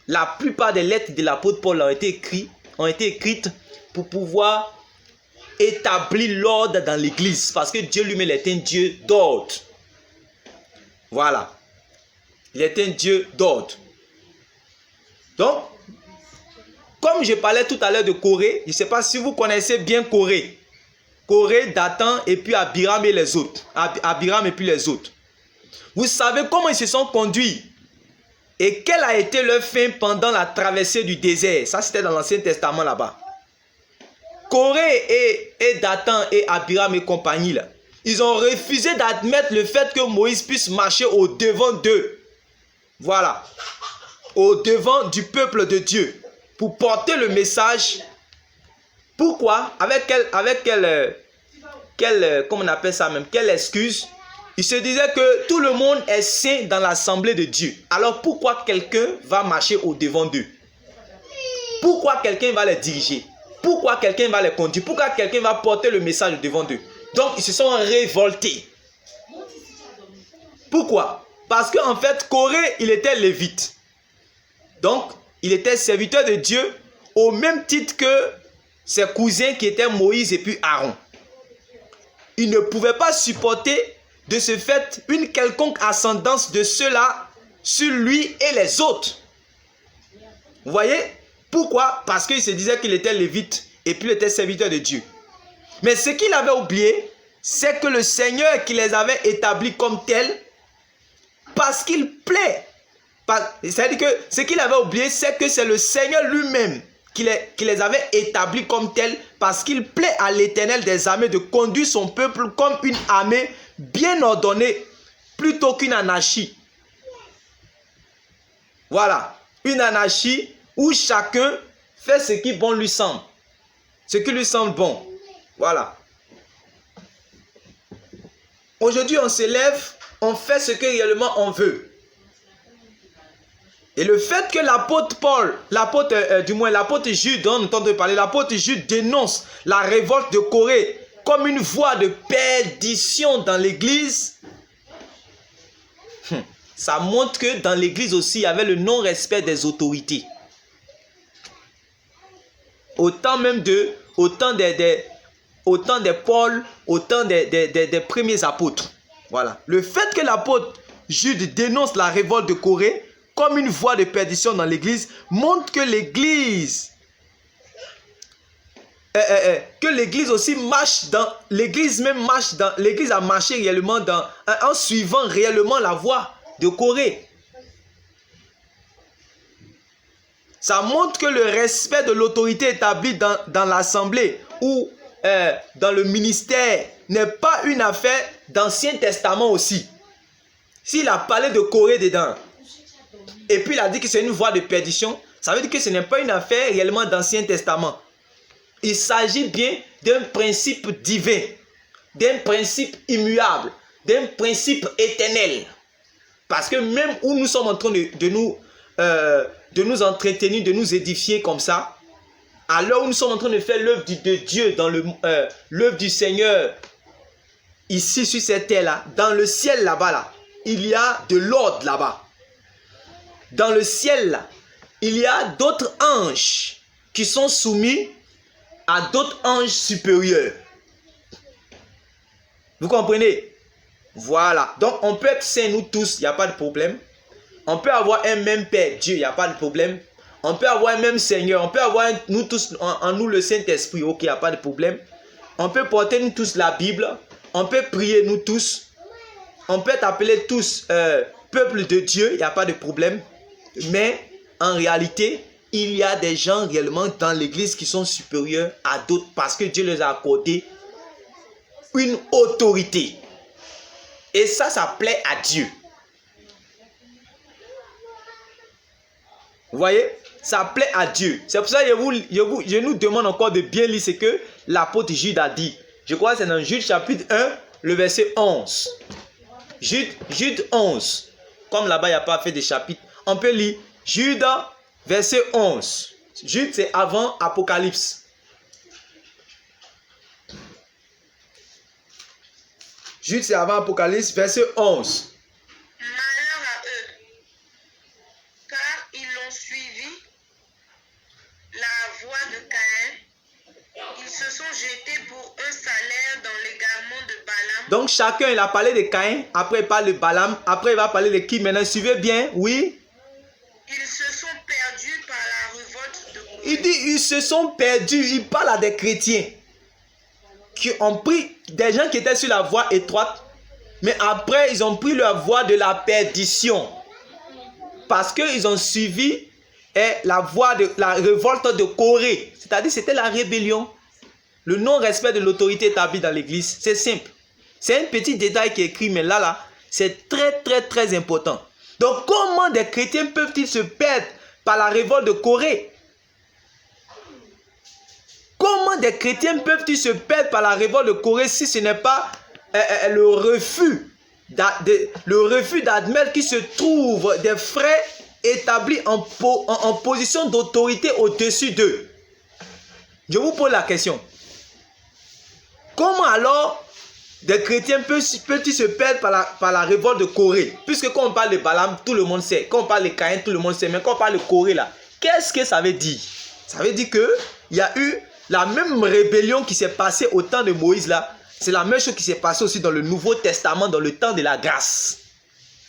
La plupart des lettres de l'apôtre Paul ont été écrites pour pouvoir établir l'ordre dans l'église. Parce que Dieu lui-même est un Dieu d'ordre. Voilà. Il est un Dieu d'ordre. Donc, comme je parlais tout à l'heure de Corée, je ne sais pas si vous connaissez bien Corée. Corée, Dathan et puis Abiram et les autres. Abiram et puis les autres. Vous savez comment ils se sont conduits et quelle a été leur fin pendant la traversée du désert. Ça, c'était dans l'Ancien Testament là-bas. Corée et Dathan et Abiram et compagnie, là, ils ont refusé d'admettre le fait que Moïse puisse marcher au devant d'eux. Voilà. Au devant du peuple de Dieu. Pour porter le message. Pourquoi? Avec quelle comment on appelle ça même? Quelle excuse? Il se disait que tout le monde est saint dans l'assemblée de Dieu. Alors pourquoi quelqu'un va marcher au devant d'eux? Pourquoi quelqu'un va les diriger? Pourquoi quelqu'un va les conduire? Pourquoi quelqu'un va porter le message devant d'eux? Donc ils se sont révoltés. Pourquoi? Parce qu'en fait, Corée, il était lévite. Donc, il était serviteur de Dieu au même titre que ses cousins qui étaient Moïse et puis Aaron. Il ne pouvait pas supporter de ce fait une quelconque ascendance de ceux-là sur lui et les autres. Vous voyez? Pourquoi? Parce qu'il se disait qu'il était lévite et puis il était serviteur de Dieu. Mais ce qu'il avait oublié, c'est que le Seigneur qui les avait établis comme tels, parce qu'il plaît. C'est-à-dire que ce qu'il avait oublié, c'est que c'est le Seigneur lui-même qui les avait établis comme tels, parce qu'il plaît à l'Éternel des armées de conduire son peuple comme une armée bien ordonnée, plutôt qu'une anarchie. Voilà, une anarchie où chacun fait ce qui bon lui semble. Ce qui lui semble bon. Voilà. Aujourd'hui, on se lève, on fait ce que réellement on veut. Et le fait que l'apôtre Paul, l'apôtre Jude, dont on entend parler, l'apôtre Jude dénonce la révolte de Corée comme une voie de perdition dans l'église, ça montre que dans l'église aussi, il y avait le non-respect des autorités. Autant des Paul, autant des premiers apôtres. Voilà. Le fait que l'apôtre Jude dénonce la révolte de Corée comme une voie de perdition dans l'église montre que l'église aussi marche dans l'église a marché réellement en suivant réellement la voie de Corée. Ça montre que le respect de l'autorité établie dans l'assemblée ou dans le ministère n'est pas une affaire d'Ancien Testament aussi. S'il a parlé de Corée dedans, et puis il a dit que c'est une voie de perdition, ça veut dire que ce n'est pas une affaire réellement d'Ancien Testament. Il s'agit bien d'un principe divin, d'un principe immuable, d'un principe éternel. Parce que même où nous sommes en train de nous entretenir, de nous édifier comme ça, à l'heure où nous sommes en train de faire l'œuvre de Dieu, dans l'œuvre du Seigneur, ici sur cette terre-là, dans le ciel là-bas, là, il y a de l'ordre là-bas. Dans le ciel, là, il y a d'autres anges qui sont soumis à d'autres anges supérieurs. Vous comprenez? Voilà. Donc, on peut être saints, nous tous, il n'y a pas de problème. On peut avoir un même Père, Dieu, il n'y a pas de problème. On peut avoir un même Seigneur. On peut avoir nous tous, en nous le Saint-Esprit, ok, il n'y a pas de problème. On peut porter nous tous la Bible. On peut prier nous tous. On peut être appelés tous peuple de Dieu, il n'y a pas de problème. Mais en réalité, il y a des gens réellement dans l'église qui sont supérieurs à d'autres parce que Dieu les a accordé une autorité. Et ça plaît à Dieu. Vous voyez? Ça plaît à Dieu. C'est pour ça que je nous demande encore de bien lire ce que l'apôtre Jude a dit. Je crois que c'est dans Jude chapitre 1, le verset 11. Jude 11. Comme là-bas, il n'y a pas fait de chapitre. On peut lire Jude, verset 11. Jude, c'est avant Apocalypse. Jude, c'est avant Apocalypse, verset 11. Malheur à eux, car ils ont suivi la voie de Caïn. Ils se sont jetés pour un salaire dans l'égarement de Balaam. Donc chacun, il a parlé de Caïn, après il parle de Balaam, après il va parler de qui? Maintenant, suivez bien, oui. Ils se sont perdus par la révolte de Corée. Il dit, ils se sont perdus, il parle à des chrétiens qui ont pris, des gens qui étaient sur la voie étroite, mais après ils ont pris la voie de la perdition. Parce qu'ils ont suivi la voie de la révolte de Corée. C'est-à-dire c'était la rébellion. Le non-respect de l'autorité établie dans l'église. C'est simple. C'est un petit détail qui est écrit, mais là, c'est très important. Donc comment des chrétiens peuvent-ils se perdre par la révolte de Corée? Comment des chrétiens peuvent-ils se perdre par la révolte de Corée si ce n'est pas le refus d'admettre qu'il se trouve des frères établis en position d'autorité au-dessus d'eux? Je vous pose la question. Comment alors des chrétiens peuvent-ils se perdre par la révolte de Corée? Puisque quand on parle de Balaam, tout le monde sait. Quand on parle de Caïn, tout le monde sait. Mais quand on parle de Corée, là, qu'est-ce que ça veut dire? Ça veut dire qu'il y a eu la même rébellion qui s'est passée au temps de Moïse, là. C'est la même chose qui s'est passée aussi dans le Nouveau Testament, dans le temps de la grâce.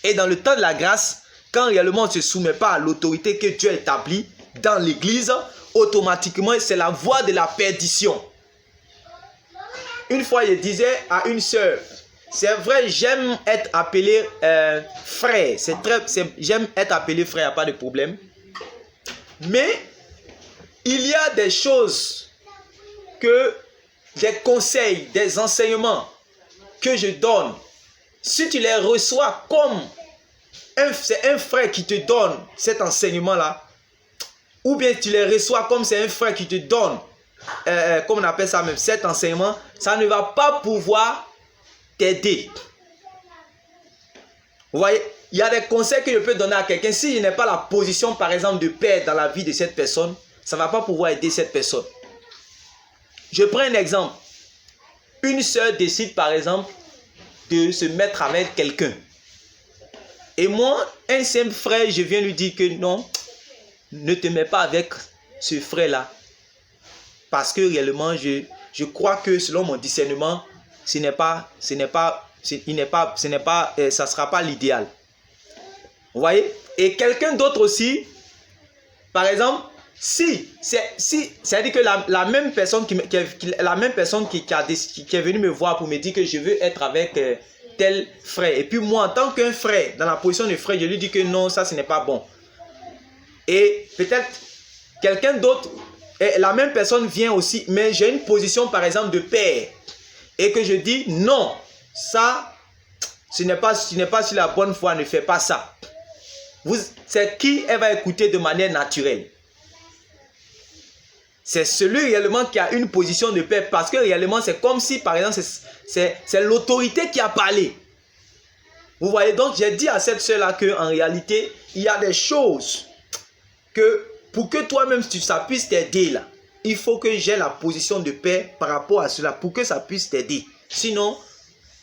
Et dans le temps de la grâce, quand réellement on ne se soumet pas à l'autorité que Dieu a établie dans l'église, automatiquement, c'est la voie de la perdition. Une fois, je disais à une sœur, c'est vrai, j'aime être appelé frère. J'aime être appelé frère, pas de problème. Mais il y a des choses des conseils, des enseignements que je donne. Si tu les reçois comme c'est un frère qui te donne cet enseignement-là, ou bien tu les reçois comme c'est un frère qui te donne, comme on appelle ça même, cet enseignement, ça ne va pas pouvoir t'aider. Vous voyez, il y a des conseils que je peux donner à quelqu'un. Si je n'ai pas la position, par exemple, de père dans la vie de cette personne, ça ne va pas pouvoir aider cette personne. Je prends un exemple. Une sœur décide, par exemple, de se mettre avec quelqu'un. Et moi, un simple frère, je viens lui dire que non, ne te mets pas avec ce frère-là. Parce que réellement, je crois que selon mon discernement, ça ne sera pas l'idéal. Vous voyez? Et quelqu'un d'autre aussi, par exemple, c'est-à-dire que la même personne qui est venue me voir pour me dire que je veux être avec tel frère. Et puis moi, en tant qu'un frère, dans la position de frère, je lui dis que non, ça, ce n'est pas bon. Et peut-être quelqu'un d'autre, la même personne vient aussi, mais j'ai une position, par exemple, de père. Et que je dis non, ça, ce n'est pas sur la bonne foi, ne fais pas ça. C'est qui elle va écouter de manière naturelle. C'est celui réellement qui a une position de paix. Parce que réellement, c'est comme si, par exemple, c'est l'autorité qui a parlé. Vous voyez, donc j'ai dit à cette soeur-là qu'en réalité, il y a des choses que pour que toi-même, ça puisse t'aider là, il faut que j'ai la position de paix par rapport à cela, pour que ça puisse t'aider. Sinon,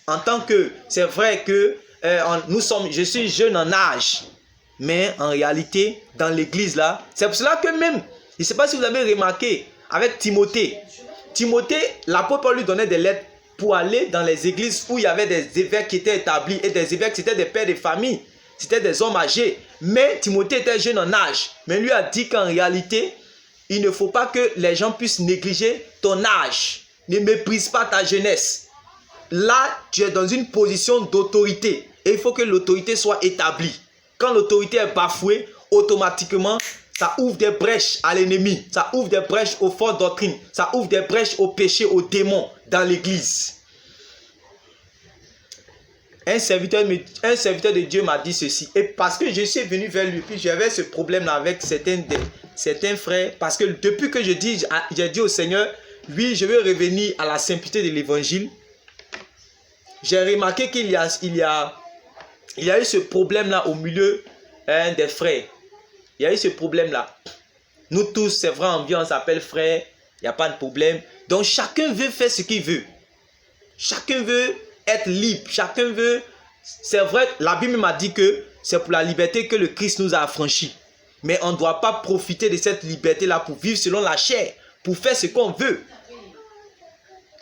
en tant que, c'est vrai que je suis jeune en âge, mais en réalité, dans l'église là, c'est pour cela que même, je ne sais pas si vous avez remarqué, avec Timothée. Timothée, l'apôtre Paul lui donnait des lettres pour aller dans les églises où il y avait des évêques qui étaient établis. Et des évêques, c'était des pères de famille. C'était des hommes âgés. Mais Timothée était jeune en âge. Mais lui a dit qu'en réalité, il ne faut pas que les gens puissent négliger ton âge. Ne méprise pas ta jeunesse. Là, tu es dans une position d'autorité. Et il faut que l'autorité soit établie. Quand l'autorité est bafouée, automatiquement, ça ouvre des brèches à l'ennemi. Ça ouvre des brèches aux fausses doctrines. Ça ouvre des brèches aux péchés, aux démons dans l'église. Un serviteur de Dieu m'a dit ceci. Et parce que je suis venu vers lui, puis j'avais ce problème-là avec certains frères. Parce que depuis que j'ai dit au Seigneur, oui, je veux revenir à la simplicité de l'évangile. J'ai remarqué qu'il y a eu ce problème-là au milieu des frères. Il y a eu ce problème-là. Nous tous, c'est vrai, en vie, on s'appelle frère. Il n'y a pas de problème. Donc, chacun veut faire ce qu'il veut. Chacun veut être libre. Chacun veut... C'est vrai, la Bible m'a dit que c'est pour la liberté que le Christ nous a affranchis. Mais on ne doit pas profiter de cette liberté-là pour vivre selon la chair. Pour faire ce qu'on veut.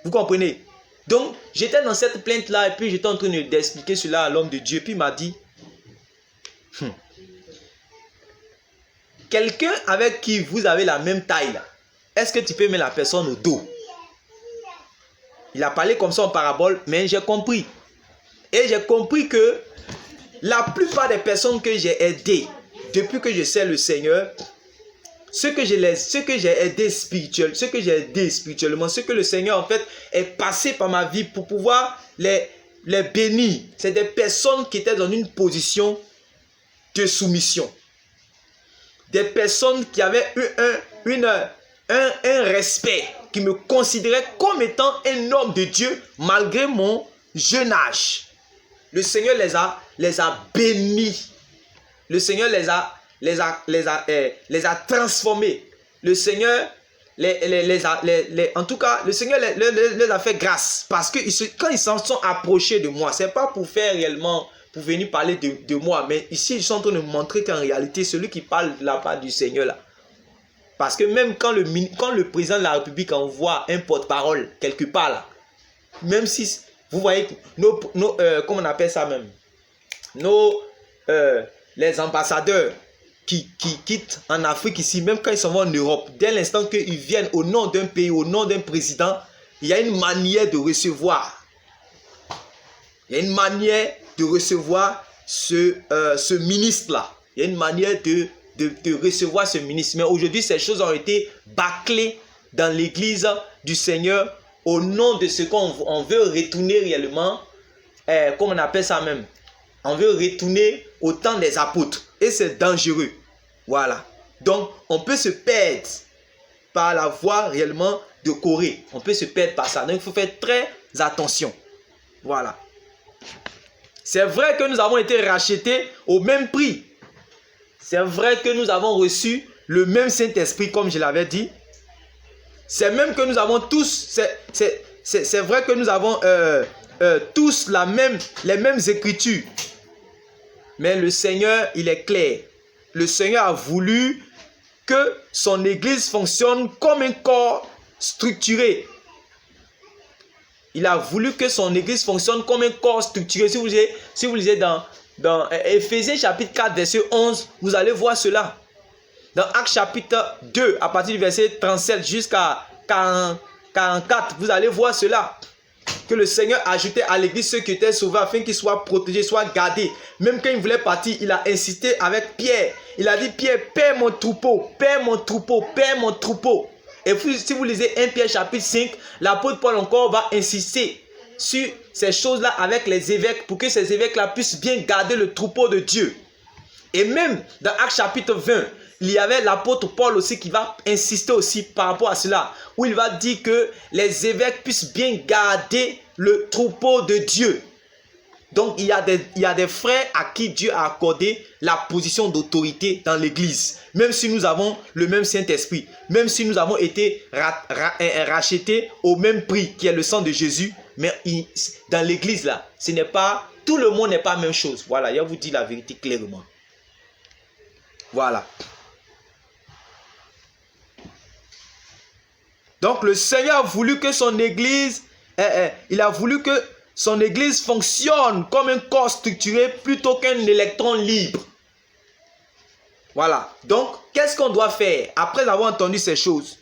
Vous comprenez? Donc, j'étais dans cette plainte-là et puis j'étais en train d'expliquer cela à l'homme de Dieu. Puis il m'a dit... Quelqu'un avec qui vous avez la même taille, est-ce que tu peux mettre la personne au dos? Il a parlé comme ça en parabole, mais j'ai compris. Et j'ai compris que la plupart des personnes que j'ai aidées, depuis que je sais le Seigneur, ceux que j'ai aidés spirituellement, ce que le Seigneur en fait est passé par ma vie pour pouvoir les bénir, c'est des personnes qui étaient dans une position de soumission. Des personnes qui avaient eu un respect, qui me considéraient comme étant un homme de Dieu malgré mon jeune âge. Le Seigneur les a bénis. Le Seigneur les a transformés. Le Seigneur en tout cas, le Seigneur les a fait grâce. Parce que quand ils s'en sont approchés de moi, ce n'est pas pour faire réellement... pour venir parler de moi. Mais ici, ils sont en train de me montrer qu'en réalité, celui qui parle de la part du Seigneur là. Parce que même quand le président de la République envoie un porte-parole quelque part là, même si, vous voyez, comment on appelle ça même, les ambassadeurs qui quittent en Afrique ici, même quand ils s'en vont en Europe, dès l'instant qu'ils viennent au nom d'un pays, au nom d'un président, il y a une manière de recevoir. Il y a une manière de recevoir ce ministre-là. Il y a une manière de recevoir ce ministre. Mais aujourd'hui, ces choses ont été bâclées dans l'église du Seigneur au nom de ce qu'on veut retourner réellement, comme on appelle ça même. On veut retourner au temps des apôtres. Et c'est dangereux. Voilà. Donc, on peut se perdre par la voie réellement de Corée. On peut se perdre par ça. Donc, il faut faire très attention. Voilà. C'est vrai que nous avons été rachetés au même prix. C'est vrai que nous avons reçu le même Saint-Esprit, comme je l'avais dit. C'est même que nous avons tous... C'est vrai que nous avons tous les mêmes écritures. Mais le Seigneur, il est clair. Le Seigneur a voulu que son Église fonctionne comme un corps structuré. Il a voulu que son Église fonctionne comme un corps structuré. Si vous lisez dans Éphésiens chapitre 4, verset 11, vous allez voir cela. Dans Actes chapitre 2, à partir du verset 37 jusqu'à 44, vous allez voir cela. Que le Seigneur ajoutait à l'église ceux qui étaient sauvés afin qu'ils soient protégés, soient gardés. Même quand il voulait partir, il a insisté avec Pierre. Il a dit, Pierre, paie mon troupeau, paie mon troupeau, paie mon troupeau. Et puis, si vous lisez 1 Pierre chapitre 5, l'apôtre Paul encore va insister sur ces choses-là avec les évêques pour que ces évêques-là puissent bien garder le troupeau de Dieu. Et même dans Actes chapitre 20, il y avait l'apôtre Paul aussi qui va insister aussi par rapport à cela, où il va dire que les évêques puissent bien garder le troupeau de Dieu. Donc il y a des frères à qui Dieu a accordé la position d'autorité dans l'église. Même si nous avons le même Saint-Esprit, même si nous avons été rachetés au même prix qui est le sang de Jésus, mais dans l'église là, ce n'est pas, tout le monde n'est pas la même chose. Voilà, je vous dis la vérité clairement. Voilà. Donc le Seigneur a voulu que son église, il a voulu que son église fonctionne comme un corps structuré plutôt qu'un électron libre. Voilà. Donc, qu'est-ce qu'on doit faire après avoir entendu ces choses?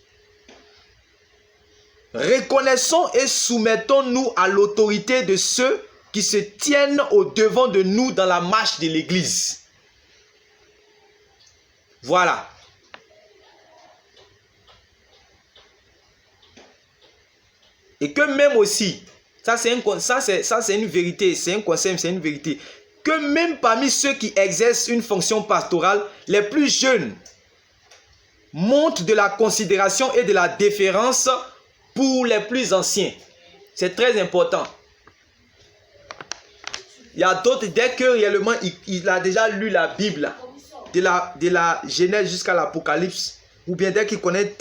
Reconnaissons et soumettons-nous à l'autorité de ceux qui se tiennent au devant de nous dans la marche de l'église. Voilà. Et que même aussi, ça c'est une vérité, c'est un conseil, c'est une vérité, que même parmi ceux qui exercent une fonction pastorale, les plus jeunes montrent de la considération et de la déférence pour les plus anciens. C'est très important. Il y a d'autres, dès que réellement il a déjà lu la Bible, de la Genèse jusqu'à l'Apocalypse, ou bien dès qu'il connaît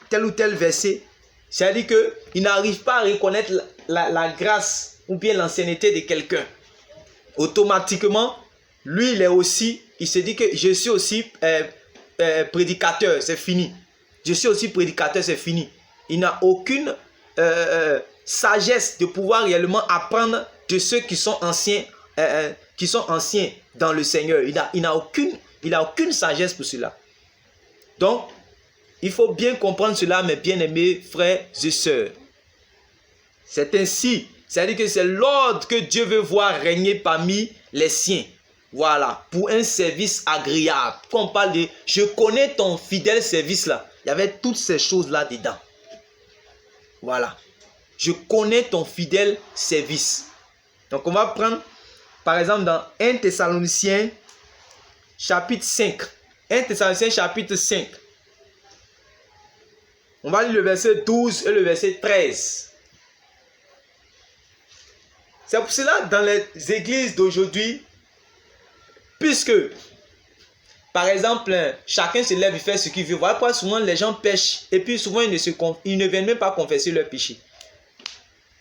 tel ou tel verset, c'est-à-dire qu'il n'arrive pas à reconnaître la grâce ou bien l'ancienneté de quelqu'un. Automatiquement, lui, il se dit que je suis aussi prédicateur, c'est fini. Je suis aussi prédicateur, c'est fini. Il n'a aucune sagesse de pouvoir réellement apprendre de ceux qui sont anciens dans le Seigneur. Il n'a aucune sagesse pour cela. Donc, il faut bien comprendre cela, mes bien-aimés frères et sœurs. C'est ainsi, c'est-à-dire que c'est l'ordre que Dieu veut voir régner parmi les siens. Voilà, pour un service agréable. Quand on parle de « je connais ton fidèle service » là, il y avait toutes ces choses-là dedans. Voilà. Je connais ton fidèle service. Donc on va prendre, par exemple, dans 1 Thessaloniciens chapitre 5. 1 Thessaloniciens chapitre 5. On va lire le verset 12 et le verset 13. C'est pour cela, dans les églises d'aujourd'hui, puisque, par exemple, chacun se lève et fait ce qu'il veut. Voilà pourquoi souvent les gens pêchent et puis souvent ils ne viennent même pas confesser leur péché.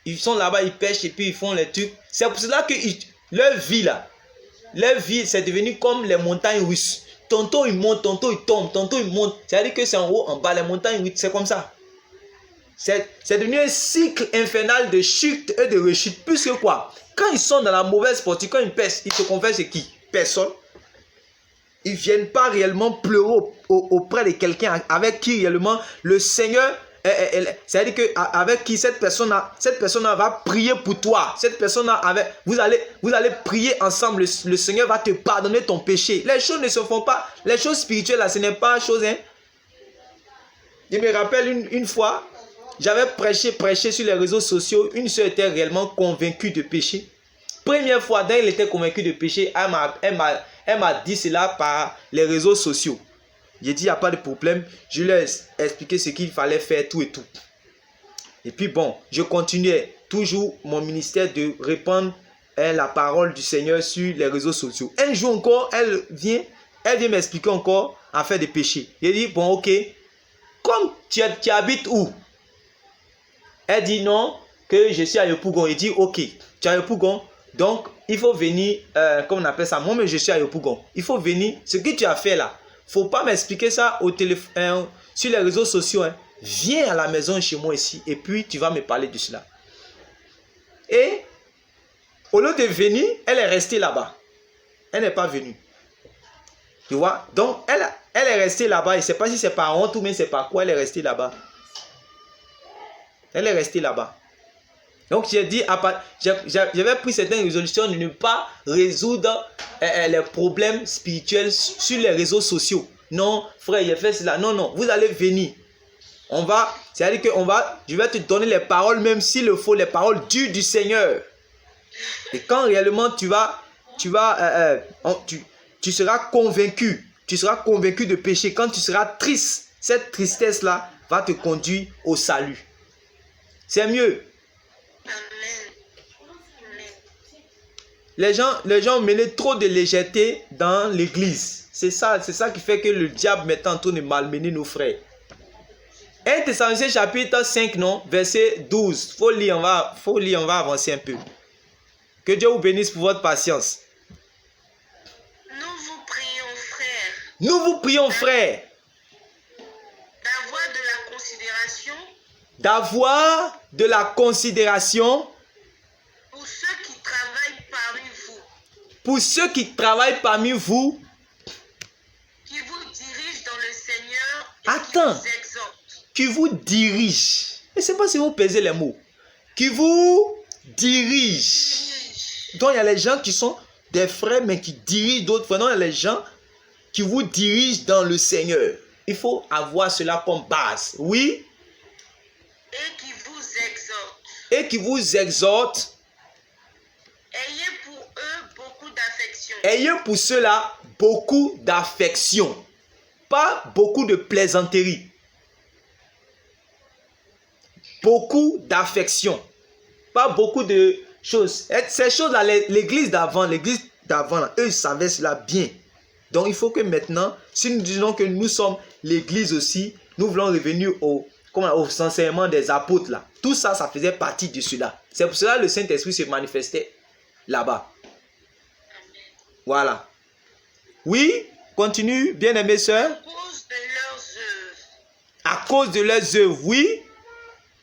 Ils sont là-bas, ils pêchent et puis ils font les trucs. C'est pour cela que leur vie, c'est devenu comme les montagnes russes. Tantôt ils montent, tantôt ils tombent, tantôt ils montent. C'est-à-dire que c'est en haut, en bas, les montagnes russes, c'est comme ça. C'est devenu un cycle infernal de chute et de rechute. Puisque quoi? Quand ils sont dans la mauvaise partie, quand ils pêchent, ils se confessent qui? Personne. Ils ne viennent pas réellement pleurer auprès de quelqu'un avec qui réellement le Seigneur, c'est-à-dire que avec qui cette personne va prier pour toi. Cette personne vous allez prier ensemble. Le Seigneur va te pardonner ton péché. Les choses ne se font pas. Les choses spirituelles là, ce n'est pas chose. Hein. Je me rappelle une fois, j'avais prêché sur les réseaux sociaux. Une soeur était réellement convaincue de péché. Première fois, dès qu'elle était convaincue de péché, elle m'a dit cela par les réseaux sociaux. J'ai dit, il n'y a pas de problème. Je lui ai expliqué ce qu'il fallait faire, tout et tout. Et puis bon, je continuais toujours mon ministère de répandre la parole du Seigneur sur les réseaux sociaux. Un jour encore, elle vient m'expliquer encore à faire des péchés. J'ai dit, bon, ok, comme tu habites où? Elle dit non, que je suis à Yopougon. Il dit, ok, tu es à Yopougon. Donc, il faut venir, comme on appelle ça, moi, mais je suis à Yopougon. Il faut venir, ce que tu as fait là, il ne faut pas m'expliquer ça au téléphone, sur les réseaux sociaux. Hein. Viens à la maison chez moi ici et puis tu vas me parler de cela. Et au lieu de venir, elle est restée là-bas. Elle n'est pas venue. Tu vois? Donc, elle est restée là-bas. Je ne sais pas si c'est par honte ou bien c'est par quoi elle est restée là-bas. Elle est restée là-bas. Donc, j'ai dit, j'avais pris certaines résolutions de ne pas résoudre les problèmes spirituels sur les réseaux sociaux. Non, frère, j'ai fait cela. Non, vous allez venir. C'est-à-dire que je vais te donner les paroles, même s'il le faut, les paroles dures du Seigneur. Et quand réellement tu seras convaincu de péché, quand tu seras triste, cette tristesse-là va te conduire au salut. C'est mieux. Les gens ont mené trop de légèreté dans l'église. C'est ça qui fait que le diable est en train de malmener nos frères. 1 Thessaloniciens chapitre 5, non, verset 12. Faut lire, on va avancer un peu. Que Dieu vous bénisse pour votre patience. Nous vous prions, frères. Nous vous prions, frères. D'avoir de la considération d'avoir de la considération pour ceux qui travaillent parmi vous, pour ceux qui travaillent parmi vous. qui vous dirigent dans le Seigneur et Attends. qui vous exhortent. Qui vous dirige. Je ne sais pas si vous pesez les mots. Qui vous dirige. Donc il y a les gens qui sont des frères mais qui dirigent d'autres frères. Donc il y a les gens qui vous dirigent dans le Seigneur. Il faut avoir cela comme base. Oui. Et qui vous exhortent. Et qui vous exhortent. Ayez pour eux beaucoup d'affection. Ayez pour cela beaucoup d'affection. Pas beaucoup de plaisanterie. Beaucoup d'affection. Pas beaucoup de choses. Et ces choses-là, l'église d'avant, eux savaient cela bien. Donc il faut que maintenant, si nous disons que nous sommes l'église aussi, nous voulons revenir aux enseignements des apôtres là. Tout ça, ça faisait partie de cela. C'est pour cela que le Saint-Esprit se manifestait là-bas. Voilà. Oui, continue, bien-aimée sœur. À cause de leurs œuvres. À cause de leurs œuvres, oui.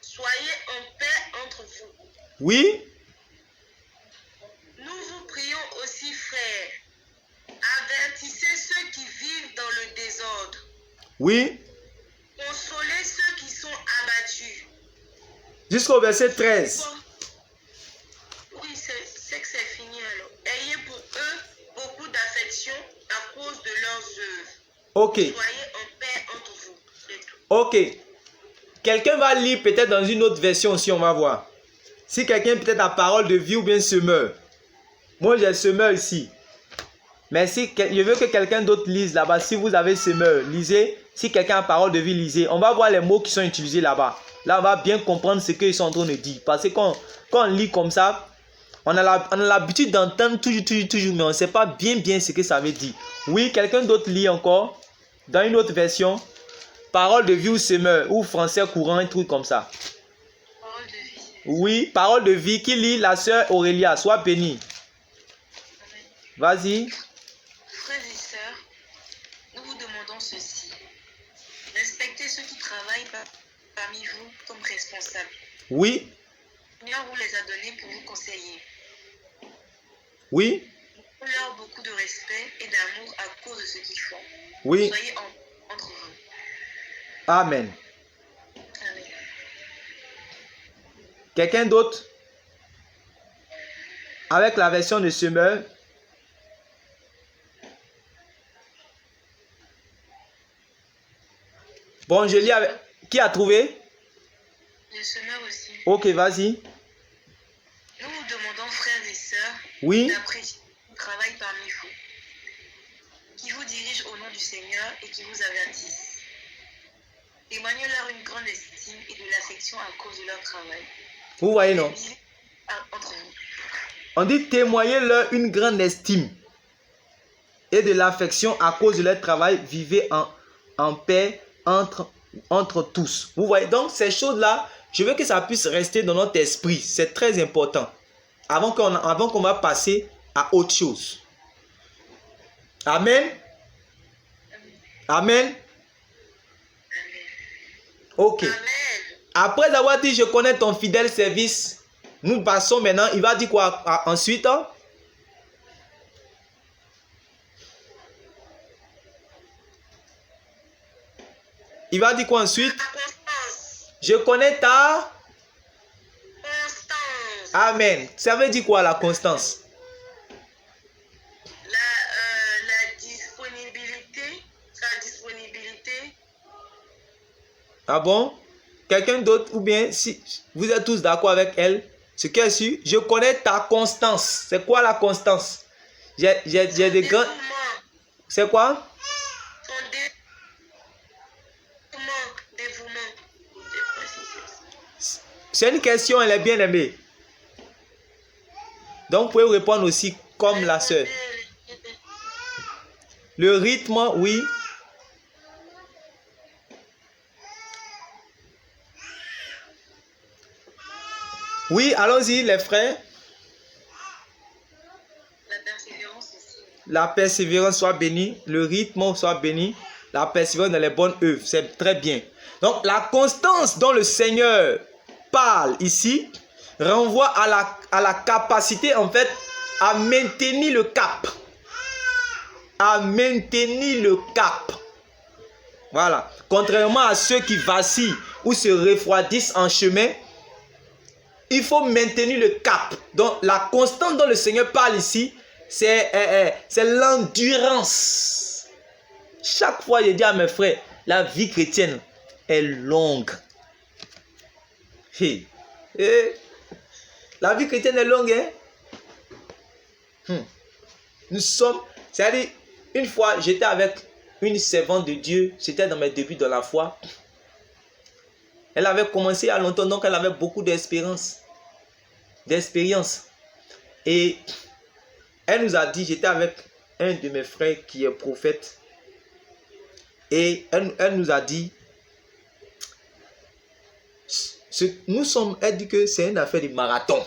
Soyez en paix entre vous. Oui. Nous vous prions aussi, frères. Avertissez ceux qui vivent dans le désordre. Oui. Consolez ceux qui sont abattus. Jusqu'au verset 13. Oui, c'est que c'est fini alors. Ayez pour eux beaucoup d'affection à cause de leurs œuvres. Ok. Soyez en paix entre vous. C'est tout. Ok. Quelqu'un va lire peut-être dans une autre version aussi, on va voir. Si quelqu'un peut-être a parole de vie ou bien semeur. Moi, j'ai semeur ici. Mais si je veux que quelqu'un d'autre lise là-bas, si vous avez semeur, lisez. Si quelqu'un a parole de vie, lisez. On va voir les mots qui sont utilisés là-bas. Là, on va bien comprendre ce qu'ils sont en train de dire. Parce que quand on lit comme ça, on a l'habitude d'entendre toujours, mais on ne sait pas bien ce que ça veut dire. Oui, quelqu'un d'autre lit encore, dans une autre version, parole de vie ou semeur, ou français courant, un truc comme ça. Parole de vie. Oui, parole de vie, qui lit la sœur Aurélia, sois bénie. Vas-y. Frères et sœurs, nous vous demandons ceci. Respectez ceux qui travaillent parmi vous comme responsables. Oui. Le Seigneur vous les a donnés pour vous conseiller. Oui. Leur beaucoup de respect et d'amour à cause de ce qu'ils font. Oui. Soyez entre vous. Amen. Amen. Quelqu'un d'autre? Avec la version de semeur. Bon, je lis avec... Qui a trouvé? Le semeur aussi. Ok, vas-y. Nous vous demandons, frères et sœurs, Oui. d'apprécier le travail parmi vous, qui vous dirigent au nom du Seigneur et qui vous avertissent. Témoignez-leur une grande estime et de l'affection à cause de leur travail. Vous voyez, non? Entre vous. On dit témoignez-leur une grande estime et de l'affection à cause de leur travail. Vivez en paix entre tous. Vous voyez, donc ces choses-là, je veux que ça puisse rester dans notre esprit. C'est très important. Avant qu'on va passer à autre chose. Amen. Amen. Ok. Amen. Après avoir dit je connais ton fidèle service, nous passons maintenant. Il va dire quoi ensuite? Il va dire quoi ensuite? Je connais ta constance. Amen. Ça veut dire quoi la constance? La disponibilité. Sa disponibilité. Ah bon? Quelqu'un d'autre ou bien si vous êtes tous d'accord avec elle, ce qui est sûr, je connais ta constance. C'est quoi la constance? J'ai des grands. C'est quoi? C'est une question, elle est bien aimée. Donc, vous pouvez répondre aussi comme la sœur. Le rythme, oui. Oui, allons-y, les frères. La persévérance aussi. La persévérance soit bénie. Le rythme soit béni. La persévérance dans les bonnes œuvres, c'est très bien. Donc la constance dont le Seigneur parle ici renvoie à la capacité en fait à maintenir le cap. À maintenir le cap. Voilà. Contrairement à ceux qui vacillent ou se refroidissent en chemin, il faut maintenir le cap. Donc la constance dont le Seigneur parle ici, c'est l'endurance. Chaque fois, je dis à mes frères, la vie chrétienne est longue. La vie chrétienne est longue, hein? Nous sommes, c'est-à-dire, une fois, j'étais avec une servante de Dieu, c'était dans mes débuts dans la foi. Elle avait commencé il y a longtemps, donc elle avait beaucoup d'expérience. Et elle nous a dit, j'étais avec un de mes frères qui est prophète. Et elle nous a dit, elle dit que c'est une affaire de marathon.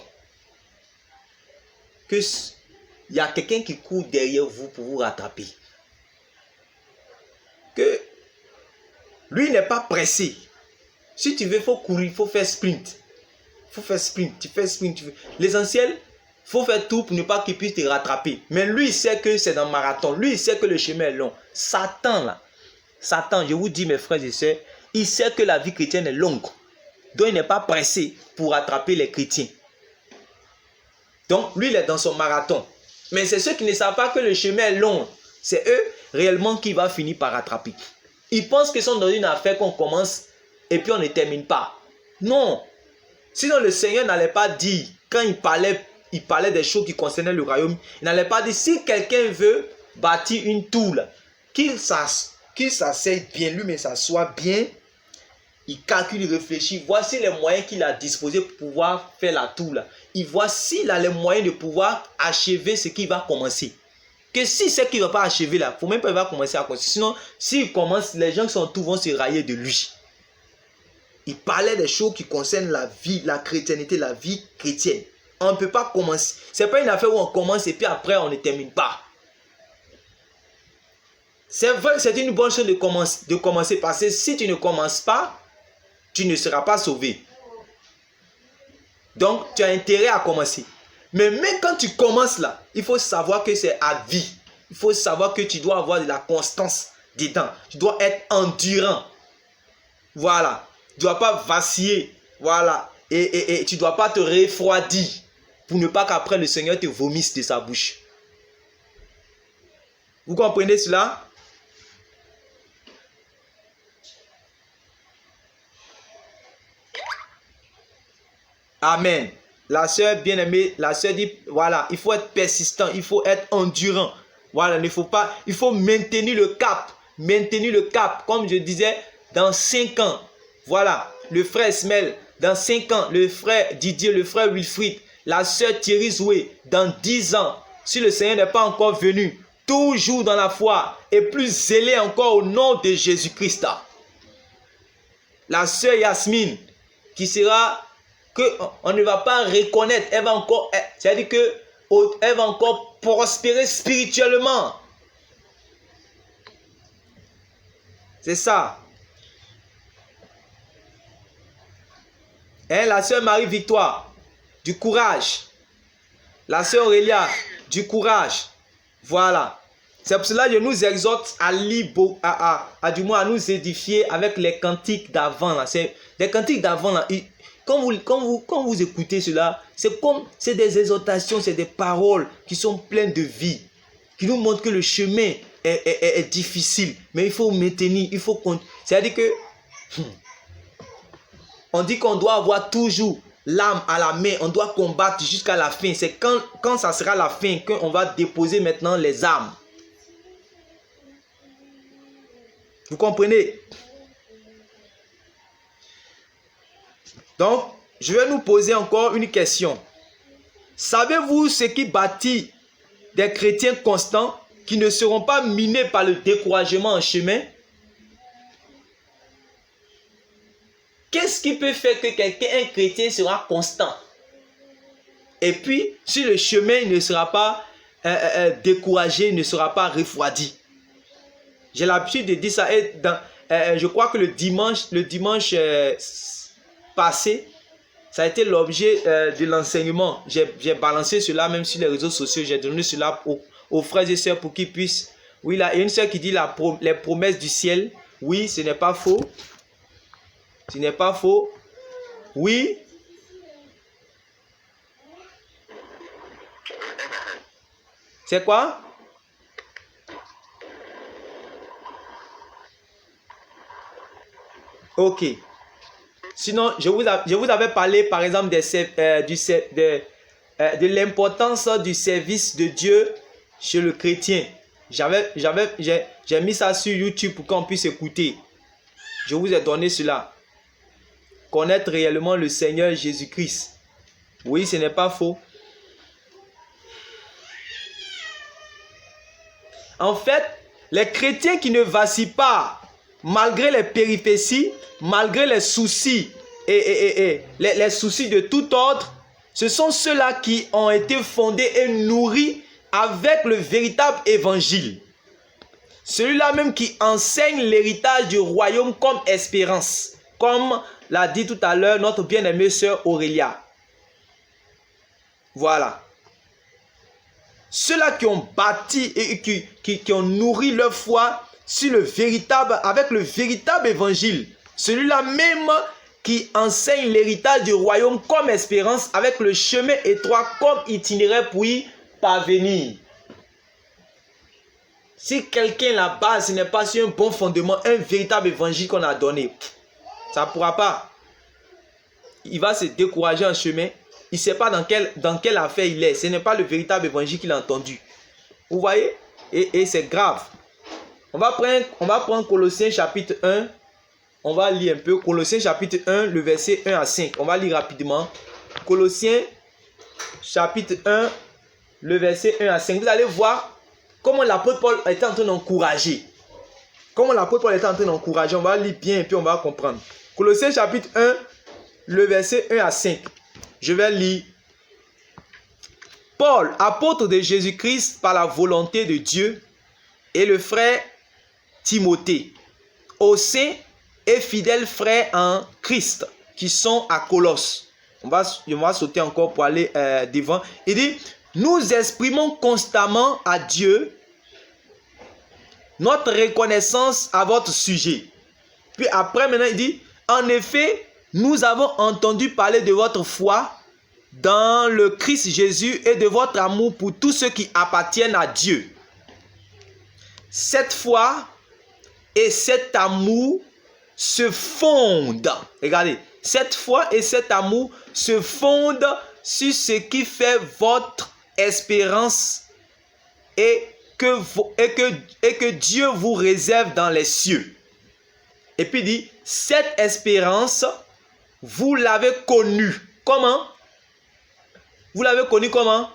Que il y a quelqu'un qui court derrière vous pour vous rattraper. Que lui n'est pas pressé. Si tu veux, il faut courir, il faut faire sprint. Tu fais sprint. L'essentiel, il faut faire tout pour ne pas qu'il puisse te rattraper. Mais lui, il sait que c'est dans le marathon. Lui, il sait que le chemin est long. Satan, je vous dis mes frères et sœurs, il sait que la vie chrétienne est longue. Donc, il n'est pas pressé pour rattraper les chrétiens. Donc, lui, il est dans son marathon. Mais c'est ceux qui ne savent pas que le chemin est long. C'est eux, réellement, qui vont finir par rattraper. Ils pensent qu'ils sont dans une affaire qu'on commence et puis on ne termine pas. Non. Sinon, le Seigneur n'allait pas dire, quand il parlait des choses qui concernaient le royaume, il n'allait pas dire, si quelqu'un veut bâtir une tour, qu'il s'asseye bien, lui, mais s'assoit bien, il calcule, il réfléchit, voici les moyens qu'il a disposés pour pouvoir faire la tour. Il voit s'il a les moyens de pouvoir achever ce qu'il va commencer. Que si c'est qu'il ne va pas achever là, il ne faut même pas qu'il va commencer à construire. Sinon, s'il commence, les gens qui sont autour vont se railler de lui. Il parlait des choses qui concernent la vie, la chrétienté, la vie chrétienne. On ne peut pas commencer. Ce n'est pas une affaire où on commence et puis après on ne termine pas. C'est vrai que c'est une bonne chose de commencer parce que si tu ne commences pas, tu ne seras pas sauvé. Donc, tu as intérêt à commencer. Mais même quand tu commences là, il faut savoir que c'est à vie. Il faut savoir que tu dois avoir de la constance dedans. Tu dois être endurant. Voilà. Tu ne dois pas vaciller. Voilà. Et tu ne dois pas te refroidir pour ne pas qu'après le Seigneur te vomisse de sa bouche. Vous comprenez cela? Amen. La sœur bien-aimée, la sœur dit, voilà, il faut être persistant, il faut être endurant. Voilà, il faut maintenir le cap. Maintenir le cap. Comme je disais, dans 5 ans, voilà, le frère Ismaël, dans 5 ans, le frère Didier, le frère Wilfried, la sœur Thierry Zoué, dans 10 ans, si le Seigneur n'est pas encore venu, toujours dans la foi et plus zélé encore au nom de Jésus-Christ. La sœur Yasmine, qui sera... qu'on ne va pas reconnaître, elle va encore, c'est-à-dire qu'elle va encore prospérer spirituellement. C'est ça. La sœur Marie-Victoire, du courage. La sœur Aurélia, du courage. Voilà. C'est pour cela que je nous exhorte à lire, du moins à nous édifier avec les cantiques d'avant. Les cantiques d'avant, là, quand vous écoutez cela, c'est des exhortations, c'est des paroles qui sont pleines de vie, qui nous montrent que le chemin est difficile, mais il faut maintenir, c'est-à-dire que on dit qu'on doit avoir toujours l'âme à la main, on doit combattre jusqu'à la fin. C'est quand ça sera la fin qu'on va déposer maintenant les armes. Vous comprenez? Donc, je vais nous poser encore une question. Savez-vous ce qui bâtit des chrétiens constants qui ne seront pas minés par le découragement en chemin? Qu'est-ce qui peut faire que un chrétien sera constant? Et puis, si le chemin ne sera pas découragé, ne sera pas refroidi. J'ai l'habitude de dire ça. Et je crois que le dimanche passé, ça a été l'objet de l'enseignement. J'ai balancé cela même sur les réseaux sociaux. J'ai donné cela aux frères et sœurs pour qu'ils puissent... Oui, là, il y a une sœur qui dit les promesses du ciel. Oui, ce n'est pas faux. Ce n'est pas faux. Oui. C'est quoi? Ok. Sinon, je vous avais parlé, par exemple, de l'importance du service de Dieu chez le chrétien. J'ai mis ça sur YouTube pour qu'on puisse écouter. Je vous ai donné cela. Connaître réellement le Seigneur Jésus-Christ. Oui, ce n'est pas faux. En fait, les chrétiens qui ne vacillent pas, malgré les péripéties, malgré les soucis et les soucis de tout ordre, ce sont ceux-là qui ont été fondés et nourris avec le véritable évangile. Celui-là même qui enseigne l'héritage du royaume comme espérance, comme l'a dit tout à l'heure notre bien-aimée sœur Aurélia. Voilà. Ceux-là qui ont bâti et qui ont nourri leur foi sur avec le véritable évangile. Celui-là même qui enseigne l'héritage du royaume comme espérance avec le chemin étroit comme itinéraire pour y parvenir. Si quelqu'un là-bas, ce n'est pas sur un bon fondement, un véritable évangile qu'on a donné, ça ne pourra pas. Il va se décourager en chemin. Il ne sait pas dans quelle affaire il est. Ce n'est pas le véritable évangile qu'il a entendu. Vous voyez? Et c'est grave. On va prendre Colossiens chapitre 1. On va lire un peu. Colossiens chapitre 1, le verset 1 à 5. On va lire rapidement. Colossiens chapitre 1, le verset 1 à 5. Vous allez voir comment l'apôtre Paul était en train d'encourager. Comment l'apôtre Paul était en train d'encourager. On va lire bien et puis on va comprendre. Colossiens chapitre 1, le verset 1 à 5. Je vais lire. Paul, apôtre de Jésus-Christ par la volonté de Dieu, et le frère Timothée, aux saints et fidèles frères en Christ qui sont à Colosse. On va sauter encore pour aller devant. Il dit, nous exprimons constamment à Dieu notre reconnaissance à votre sujet. Puis après, maintenant, il dit, en effet, nous avons entendu parler de votre foi dans le Christ Jésus et de votre amour pour tous ceux qui appartiennent à Dieu. Cette foi et cet amour se fondent. Regardez, cette foi et cet amour se fondent sur ce qui fait votre espérance et que Dieu vous réserve dans les cieux. Et puis il dit, cette espérance, vous l'avez connue. Comment? Vous l'avez connue comment?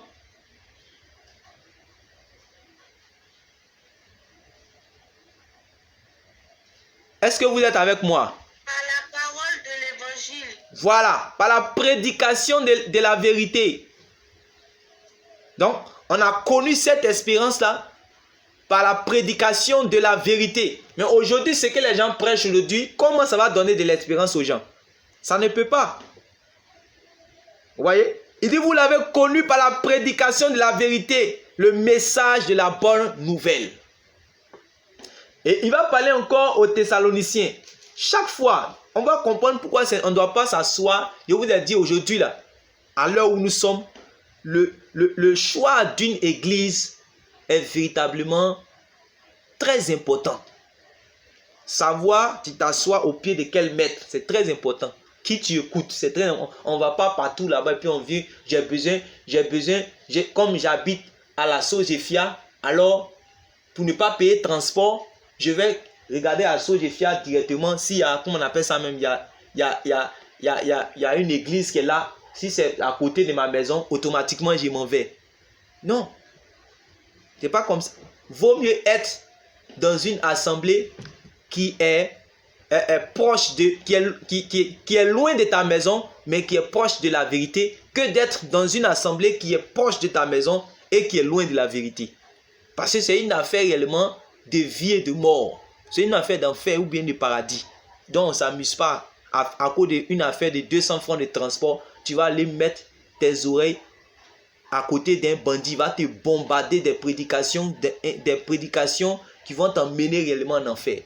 Est-ce que vous êtes avec moi? Par la parole de l'évangile. Voilà, par la prédication de la vérité. Donc, on a connu cette espérance-là par la prédication de la vérité. Mais aujourd'hui, ce que les gens prêchent aujourd'hui, comment ça va donner de l'espérance aux gens? Ça ne peut pas. Vous voyez? Il dit, vous l'avez connu par la prédication de la vérité, le message de la bonne nouvelle. Et il va parler encore aux Thessaloniciens. Chaque fois, on va comprendre pourquoi on ne doit pas s'asseoir. Je vous ai dit aujourd'hui, là, à l'heure où nous sommes, le choix d'une église est véritablement très important. Savoir, tu t'assois au pied de quel maître, c'est très important. Qui tu écoutes, c'est très. On ne va pas partout là-bas et puis on vient, comme j'habite à la Sogefia, alors pour ne pas payer transport, je vais regarder à Sogefia directement s'il y a, comment on appelle ça même, il y a une église qui est là. Si c'est à côté de ma maison, automatiquement je m'en vais. Non. C'est pas comme ça. Vaut mieux être dans une assemblée qui est proche de, qui est loin de ta maison, mais qui est proche de la vérité, que d'être dans une assemblée qui est proche de ta maison et qui est loin de la vérité. Parce que c'est une affaire réellement de vie et de mort. C'est une affaire d'enfer ou bien de paradis. Donc on ne s'amuse pas à cause d'une affaire de 200 francs de transport. Tu vas aller mettre tes oreilles à côté d'un bandit, va te bombarder des prédications qui vont t'emmener réellement en enfer.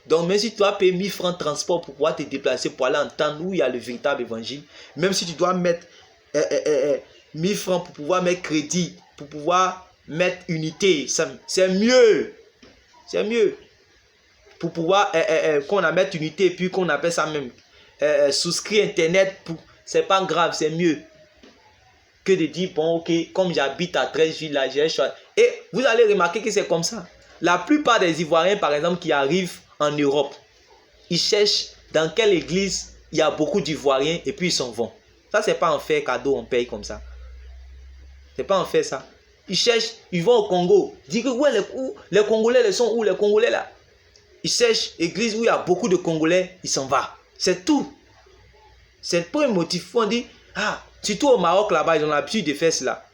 Donc même si tu dois payer 1000 francs de transport pour pouvoir te déplacer, pour aller entendre où il y a le véritable évangile, même si tu dois mettre 1000 francs pour pouvoir mettre crédit, pour pouvoir mettre unité, c'est mieux. C'est mieux. Pour pouvoir qu'on a mettre unité et puis qu'on appelle ça même souscrire internet, c'est pas grave, c'est mieux que de dire bon ok, comme j'habite à 13 villes là, j'ai choisi. Et vous allez remarquer que c'est comme ça. La plupart des Ivoiriens par exemple qui arrivent en Europe, ils cherchent dans quelle église il y a beaucoup d'Ivoiriens et puis ils s'en vont. Ça c'est pas en fait cadeau, on paye comme ça. C'est pas en fait ça. Ils cherchent, ils vont au Congo. Ils disent que ouais, les Congolais sont où les Congolais là? Ils cherchent église où il y a beaucoup de Congolais, ils s'en vont. C'est tout. C'est le premier motif. On dit, ah, surtout au Maroc là-bas, ils ont l'habitude de faire cela.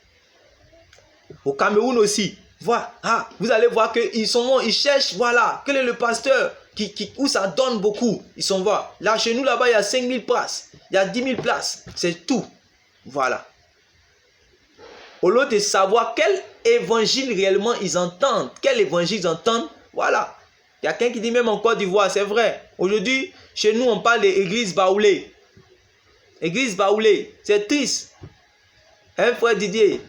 Au Cameroun aussi. Voilà. Ah, vous allez voir qu'ils ils cherchent, voilà, quel est le pasteur où ça donne beaucoup. Ils s'en vont. Là, chez nous là-bas, il y a 5000 places. Il y a 10 000 places. C'est tout. Voilà. Au lieu de savoir quel évangile réellement ils entendent, quel évangile ils entendent, voilà. Il y a quelqu'un qui dit même en Côte d'Ivoire, c'est vrai. Aujourd'hui, chez nous, on parle d'église baoulée. Église baoulée, c'est triste. Hein, frère Didier?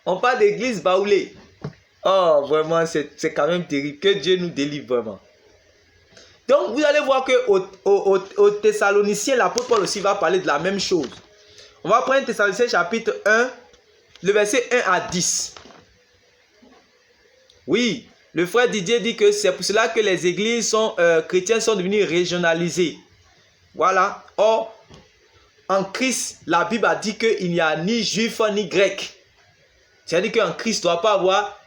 On parle d'église baoulée. Oh, vraiment, c'est quand même terrible. Que Dieu nous délivre vraiment. Donc, vous allez voir qu'au Thessaloniciens, l'apôtre Paul aussi va parler de la même chose. On va prendre Thessaloniciens chapitre 1, le verset 1 à 10. Oui, le frère Didier dit que c'est pour cela que les églises chrétiennes sont devenues régionalisées. Voilà. Or, en Christ, la Bible a dit qu'il n'y a ni juif ni grec. C'est-à-dire qu'en Christ, il ne doit pas avoir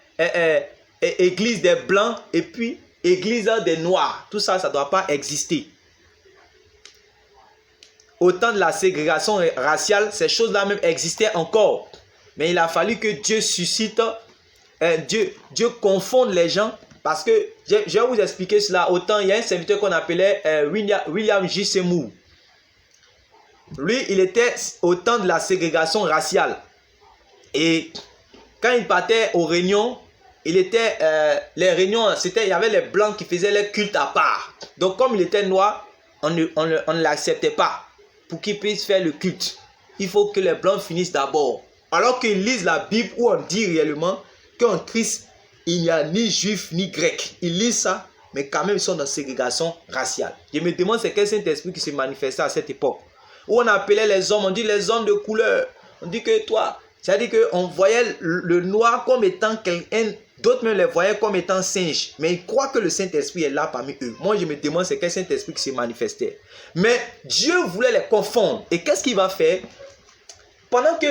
église des blancs et puis église des noirs. Tout ça, ça ne doit pas exister. Au temps de la ségrégation raciale, ces choses-là même existaient encore. Mais il a fallu que Dieu suscite, Dieu confonde les gens. Parce que, je vais vous expliquer cela. Autant, il y a un serviteur qu'on appelait William J. Seymour. Lui, il était au temps de la ségrégation raciale. Et quand il partait aux réunions, les réunions, il y avait les blancs qui faisaient les cultes à part. Donc, comme il était noir, on ne l'acceptait pas pour qu'il puisse faire le culte. Il faut que les blancs finissent d'abord. Alors qu'ils lisent la Bible où on dit réellement qu'en Christ, il n'y a ni juif ni grec. Ils lisent ça, mais quand même ils sont dans ségrégation raciale. Je me demande c'est quel Saint-Esprit qui se manifestait à cette époque. Où on appelait les hommes, on dit les hommes de couleur. On dit que toi, c'est-à-dire qu'on voyait le noir comme étant quelqu'un, d'autres même les voyaient comme étant singe. Mais ils croient que le Saint-Esprit est là parmi eux. Moi je me demande c'est quel Saint-Esprit qui se manifestait. Mais Dieu voulait les confondre. Et qu'est-ce qu'il va faire? Pendant que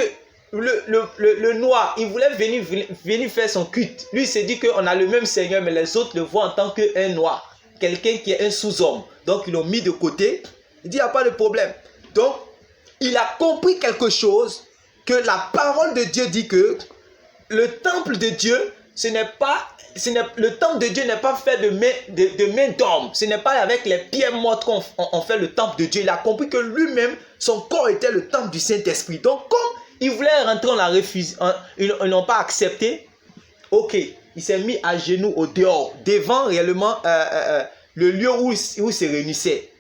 le noir, il voulait venir faire son culte. Lui, il s'est dit qu'on a le même Seigneur, mais les autres le voient en tant qu'un noir. Quelqu'un qui est un sous-homme. Donc, ils l'ont mis de côté. Il dit, il n'y a pas de problème. Donc, il a compris quelque chose, que la parole de Dieu dit que le temple de Dieu, le temple de Dieu n'est pas fait de main d'homme. Ce n'est pas avec les pierres mortes qu'on fait le temple de Dieu. Il a compris que lui-même, son corps était le temple du Saint-Esprit. Donc, comme il voulait rentrer, on l'a refusé. Ils n'ont pas accepté. Ok, il s'est mis à genoux au dehors, devant réellement le lieu où ils se réunissaient.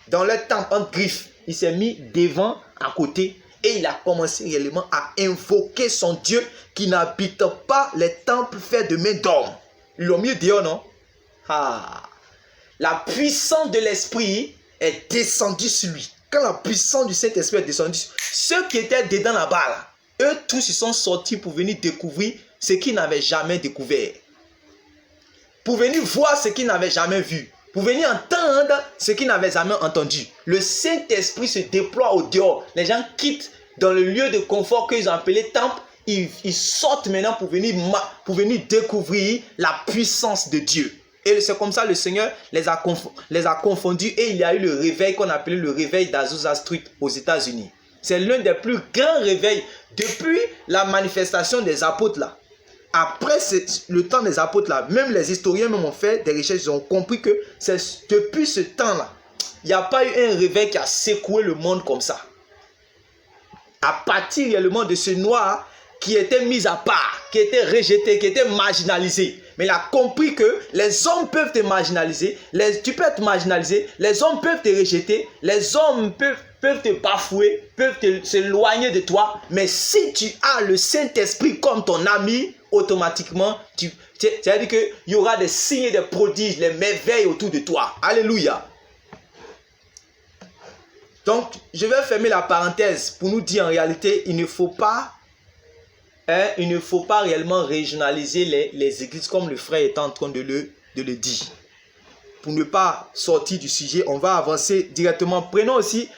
Dans le temple, en griffe. Il s'est mis devant, à côté. Et il a commencé réellement à invoquer son Dieu qui n'habite pas les temples faits de main d'homme. Ils l'ont mis dehors, non? Ah. La puissance de l'Esprit est descendue sur lui. Quand la puissance du Saint-Esprit est descendue, ceux qui étaient dedans là-bas, là, eux tous ils sont sortis pour venir découvrir ce qu'ils n'avaient jamais découvert. Pour venir voir ce qu'ils n'avaient jamais vu. Pour venir entendre ce qu'ils n'avaient jamais entendu. Le Saint-Esprit se déploie au dehors. Les gens quittent dans le lieu de confort qu'ils ont appelé temple. Ils sortent maintenant pour venir découvrir la puissance de Dieu. Et c'est comme ça le Seigneur les a confondus et il y a eu le réveil qu'on appelait le réveil d'Azusa Street aux États-Unis. C'est l'un des plus grands réveils depuis la manifestation des apôtres là. après le temps des apôtres là, même les historiens même ont fait des recherches, ils ont compris que c'est depuis ce temps-là, il n'y a pas eu un réveil qui a secoué le monde comme ça. À partir réellement de ce noir qui était mis à part, qui était rejeté, qui était marginalisé. Mais il a compris que les hommes peuvent te marginaliser, tu peux être marginalisé, les hommes peuvent te rejeter, les hommes peuvent te bafouer, peuvent s'éloigner de toi. Mais si tu as le Saint-Esprit comme ton ami, automatiquement, c'est-à-dire qu'il y aura des signes et des prodiges, les merveilles autour de toi. Alléluia. Donc, je vais fermer la parenthèse pour nous dire en réalité, il ne faut pas réellement régionaliser les églises comme le frère est en train de le dire. Pour ne pas sortir du sujet, on va avancer directement. Prenons aussi,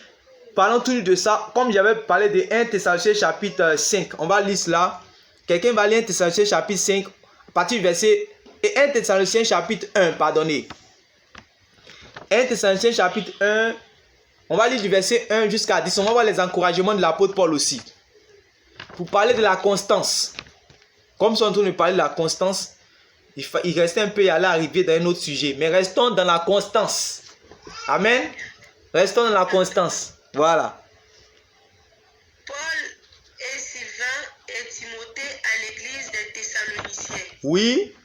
parlons tout de ça, comme j'avais parlé de 1 Thessaloniciens chapitre 5. On va lire cela. Quelqu'un va lire 1 Thessaloniciens chapitre 5, à partir du verset... Et 1 Thessaloniciens chapitre 1, pardonnez. 1 Thessaloniciens chapitre 1... On va lire du verset 1 jusqu'à 10. On va voir les encouragements de l'apôtre Paul aussi. Pour parler de la constance. Comme si on est en train de parler de la constance, il restait un peu à l'arrivée d'un autre sujet. Mais restons dans la constance. Amen. Restons dans la constance. Voilà. Paul et Sylvain et Timothée à l'église des Thessaloniciens. Oui.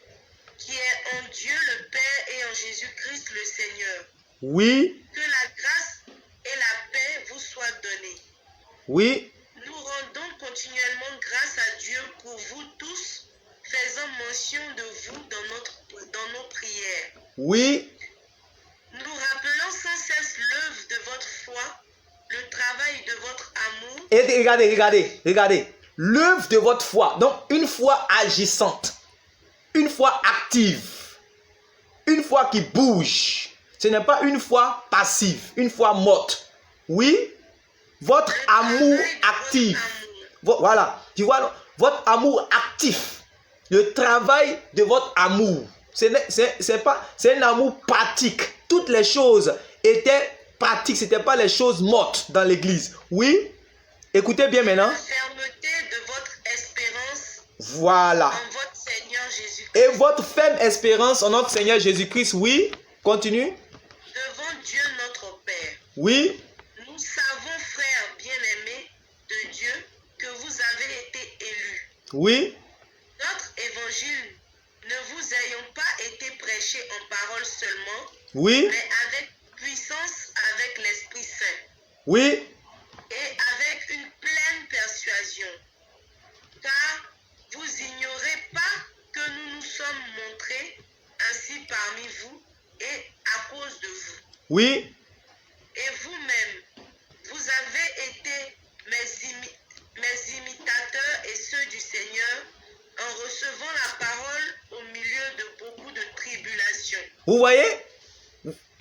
Qui est en Dieu le Père et en Jésus-Christ le Seigneur. Oui. Que la grâce et la paix vous soient données. Oui. Nous rendons continuellement grâce à Dieu pour vous tous, faisant mention de vous dans nos prières. Oui. Nous rappelons sans cesse l'œuvre de votre foi, le travail de votre amour. Et regardez. L'œuvre de votre foi. Donc, une foi agissante. Une foi active. Une foi qui bouge. Ce n'est pas une foi passive, une foi morte. Oui, votre amour actif. Voilà, tu vois, votre amour actif. Le travail de votre amour. C'est un amour pratique. Toutes les choses étaient pratiques, ce n'étaient pas les choses mortes dans l'église. Oui, écoutez bien maintenant. La fermeté de votre espérance. Voilà. En votre Seigneur Jésus-Christ. Et votre ferme espérance en notre Seigneur Jésus-Christ. Oui, continue. Devant Dieu notre Père. Oui. Nous savons, frères bien-aimés de Dieu, que vous avez été élus. Oui. Notre évangile ne vous ayant pas été prêché en parole seulement, oui. Mais avec puissance, avec l'Esprit Saint. Oui. Et avec une pleine persuasion. Car vous ignorez pas que nous nous sommes montrés ainsi parmi vous et à cause de vous. Oui. Et vous-même, vous avez été mes imitateurs et ceux du Seigneur en recevant la parole au milieu de beaucoup de tribulations. Vous voyez?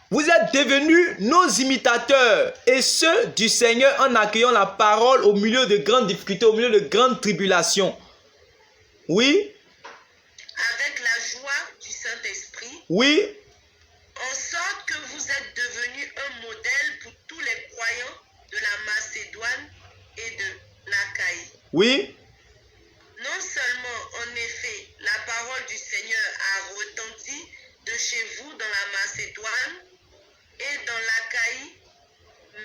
Vous êtes devenus nos imitateurs et ceux du Seigneur en accueillant la parole au milieu de grandes difficultés, au milieu de grandes tribulations. Oui. Avec la joie du Saint-Esprit. Oui. En sorte que vous êtes devenus un modèle pour tous les croyants de la Macédoine et de l'Achaïe. Oui. Non seulement, en effet, la parole du Seigneur a retenti de chez vous dans la Macédoine et dans l'Achaïe,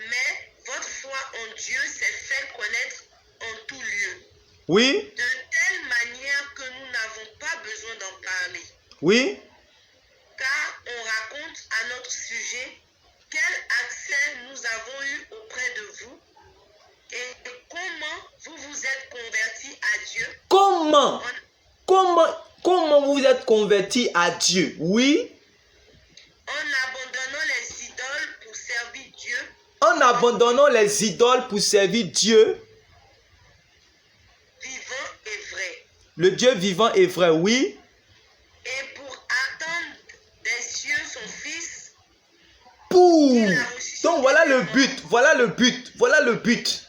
mais votre foi en Dieu s'est fait connaître en tout lieu. Oui. De telle manière que nous n'avons pas besoin d'en parler. Oui. Car on raconte à notre sujet quel accès nous avons eu auprès de vous et comment vous vous êtes convertis à Dieu. Comment vous êtes convertis à Dieu? Oui. En abandonnant les idoles pour servir Dieu. En abandonnant les idoles pour servir Dieu. Vivant et vrai. Le Dieu vivant et vrai, oui. Et pour attendre des cieux son Fils. Donc voilà le but, voilà le but, voilà le but.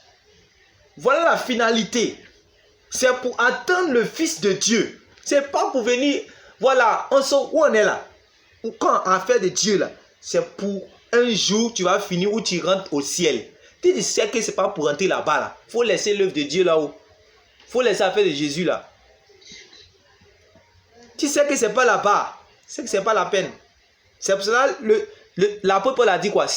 Voilà la finalité. C'est pour attendre le Fils de Dieu. C'est pas pour venir, voilà, où on est là. Quand on fait de Dieu là, c'est pour un jour tu vas finir où tu rentres au ciel. Tu sais que c'est pas pour rentrer là-bas là. Faut laisser l'œuvre de Dieu là-haut. Faut laisser l'affaire de Jésus là. Tu sais que ce n'est pas la part. C'est que ce n'est pas la peine. C'est pour cela l'apôtre Paul a dit quoi?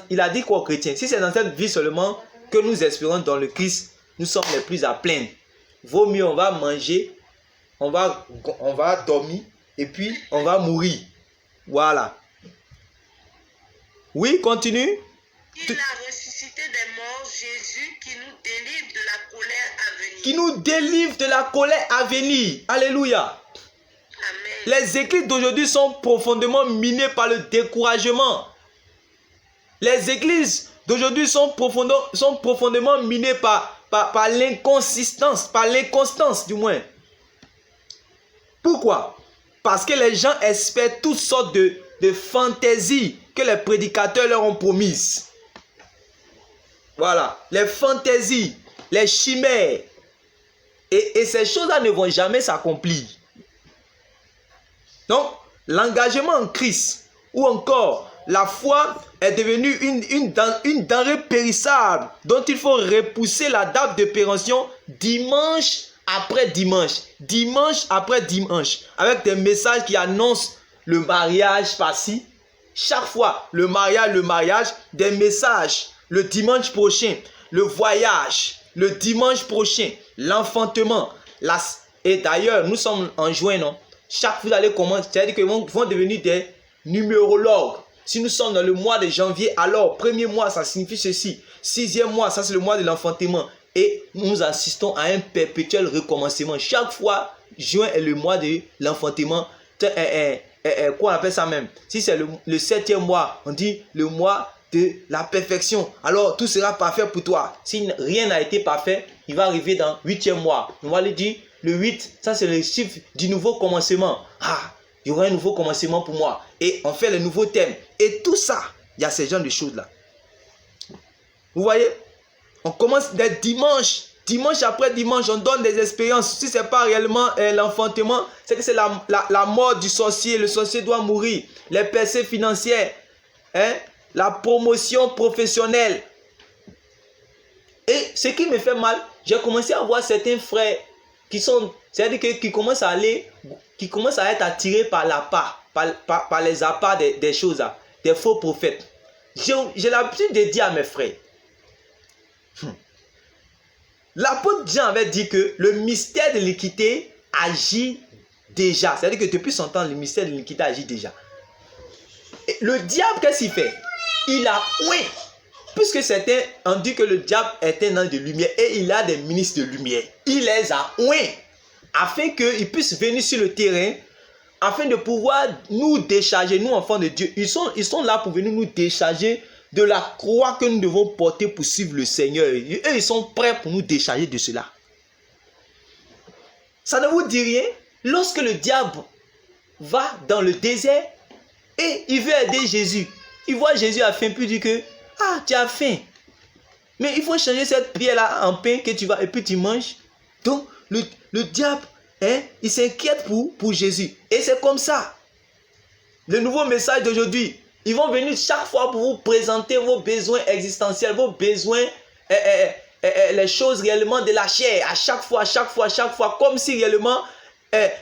Il a dit quoi aux chrétiens? Si c'est dans cette vie seulement que nous espérons dans le Christ, nous sommes les plus à plaindre. Vaut mieux on va manger, on va dormir et puis on va mourir. Voilà. Oui, continue. Il a ressuscité des morts, Jésus, qui nous délivre de la colère à venir. Qui nous délivre de la colère à venir. Alléluia. Amen. Les églises d'aujourd'hui sont profondément minées par le découragement. Les églises d'aujourd'hui sont profondément minées par l'inconsistance, par l'inconstance du moins. Pourquoi? Parce que les gens espèrent toutes sortes de fantaisies que les prédicateurs leur ont promises. Voilà, les fantaisies, les chimères. Et ces choses-là ne vont jamais s'accomplir. Donc, l'engagement en Christ ou encore la foi est devenue une denrée périssable dont il faut repousser la date de péremption dimanche après dimanche. Dimanche après dimanche. Avec des messages qui annoncent le mariage par-ci. Chaque fois, le mariage, des messages. Le dimanche prochain, le voyage. Le dimanche prochain, l'enfantement. Et d'ailleurs, nous sommes en juin, non? Chaque fois, vous allez commencer, c'est-à-dire qu'ils vont devenir des numérologues. Si nous sommes dans le mois de janvier, alors, premier mois, ça signifie ceci. Sixième mois, ça c'est le mois de l'enfantement. Et nous assistons à un perpétuel recommencement. Chaque fois, juin est le mois de l'enfantement. Quoi on appelle ça même? Si c'est le septième mois, on dit le mois de la perfection. Alors, tout sera parfait pour toi. Si rien n'a été parfait, il va arriver dans le 8e mois. On va lui dire, le 8, ça c'est le chiffre du nouveau commencement. Ah, il y aura un nouveau commencement pour moi. Et on fait le nouveau thème. Et tout ça, il y a ces genres de choses-là. Vous voyez? On commence dès dimanche. Dimanche après dimanche, on donne des expériences. Si ce n'est pas réellement l'enfantement, c'est que c'est la mort du sorcier. Le sorcier doit mourir. Les percées financières. Hein? La promotion professionnelle. Et ce qui me fait mal, j'ai commencé à voir certains frères qui commencent à être attirés par par les appâts des choses, des faux prophètes. J'ai l'habitude de dire à mes frères, l'apôtre Jean avait dit que le mystère de l'iniquité agit déjà. C'est-à-dire que depuis son temps, le mystère de l'iniquité agit déjà. Et le diable, qu'est-ce qu'il fait? Il a oué. Puisque certains ont dit que le diable est un ange de lumière et il a des ministres de lumière. Il les a oué afin qu'ils puissent venir sur le terrain, afin de pouvoir nous décharger, nous enfants de Dieu. Ils sont là pour venir nous décharger de la croix que nous devons porter pour suivre le Seigneur. Et eux, ils sont prêts pour nous décharger de cela. Ça ne vous dit rien? Lorsque le diable va dans le désert et il veut aider Jésus, il voit Jésus a faim, puis il dit que ah, tu as faim. Mais il faut changer cette pierre-là en pain que tu vas et puis tu manges. Donc, le diable, il s'inquiète pour Jésus. Et c'est comme ça. Le nouveau message d'aujourd'hui, ils vont venir chaque fois pour vous présenter vos besoins existentiels, vos besoins, les choses réellement de la chair. À chaque fois, comme si réellement,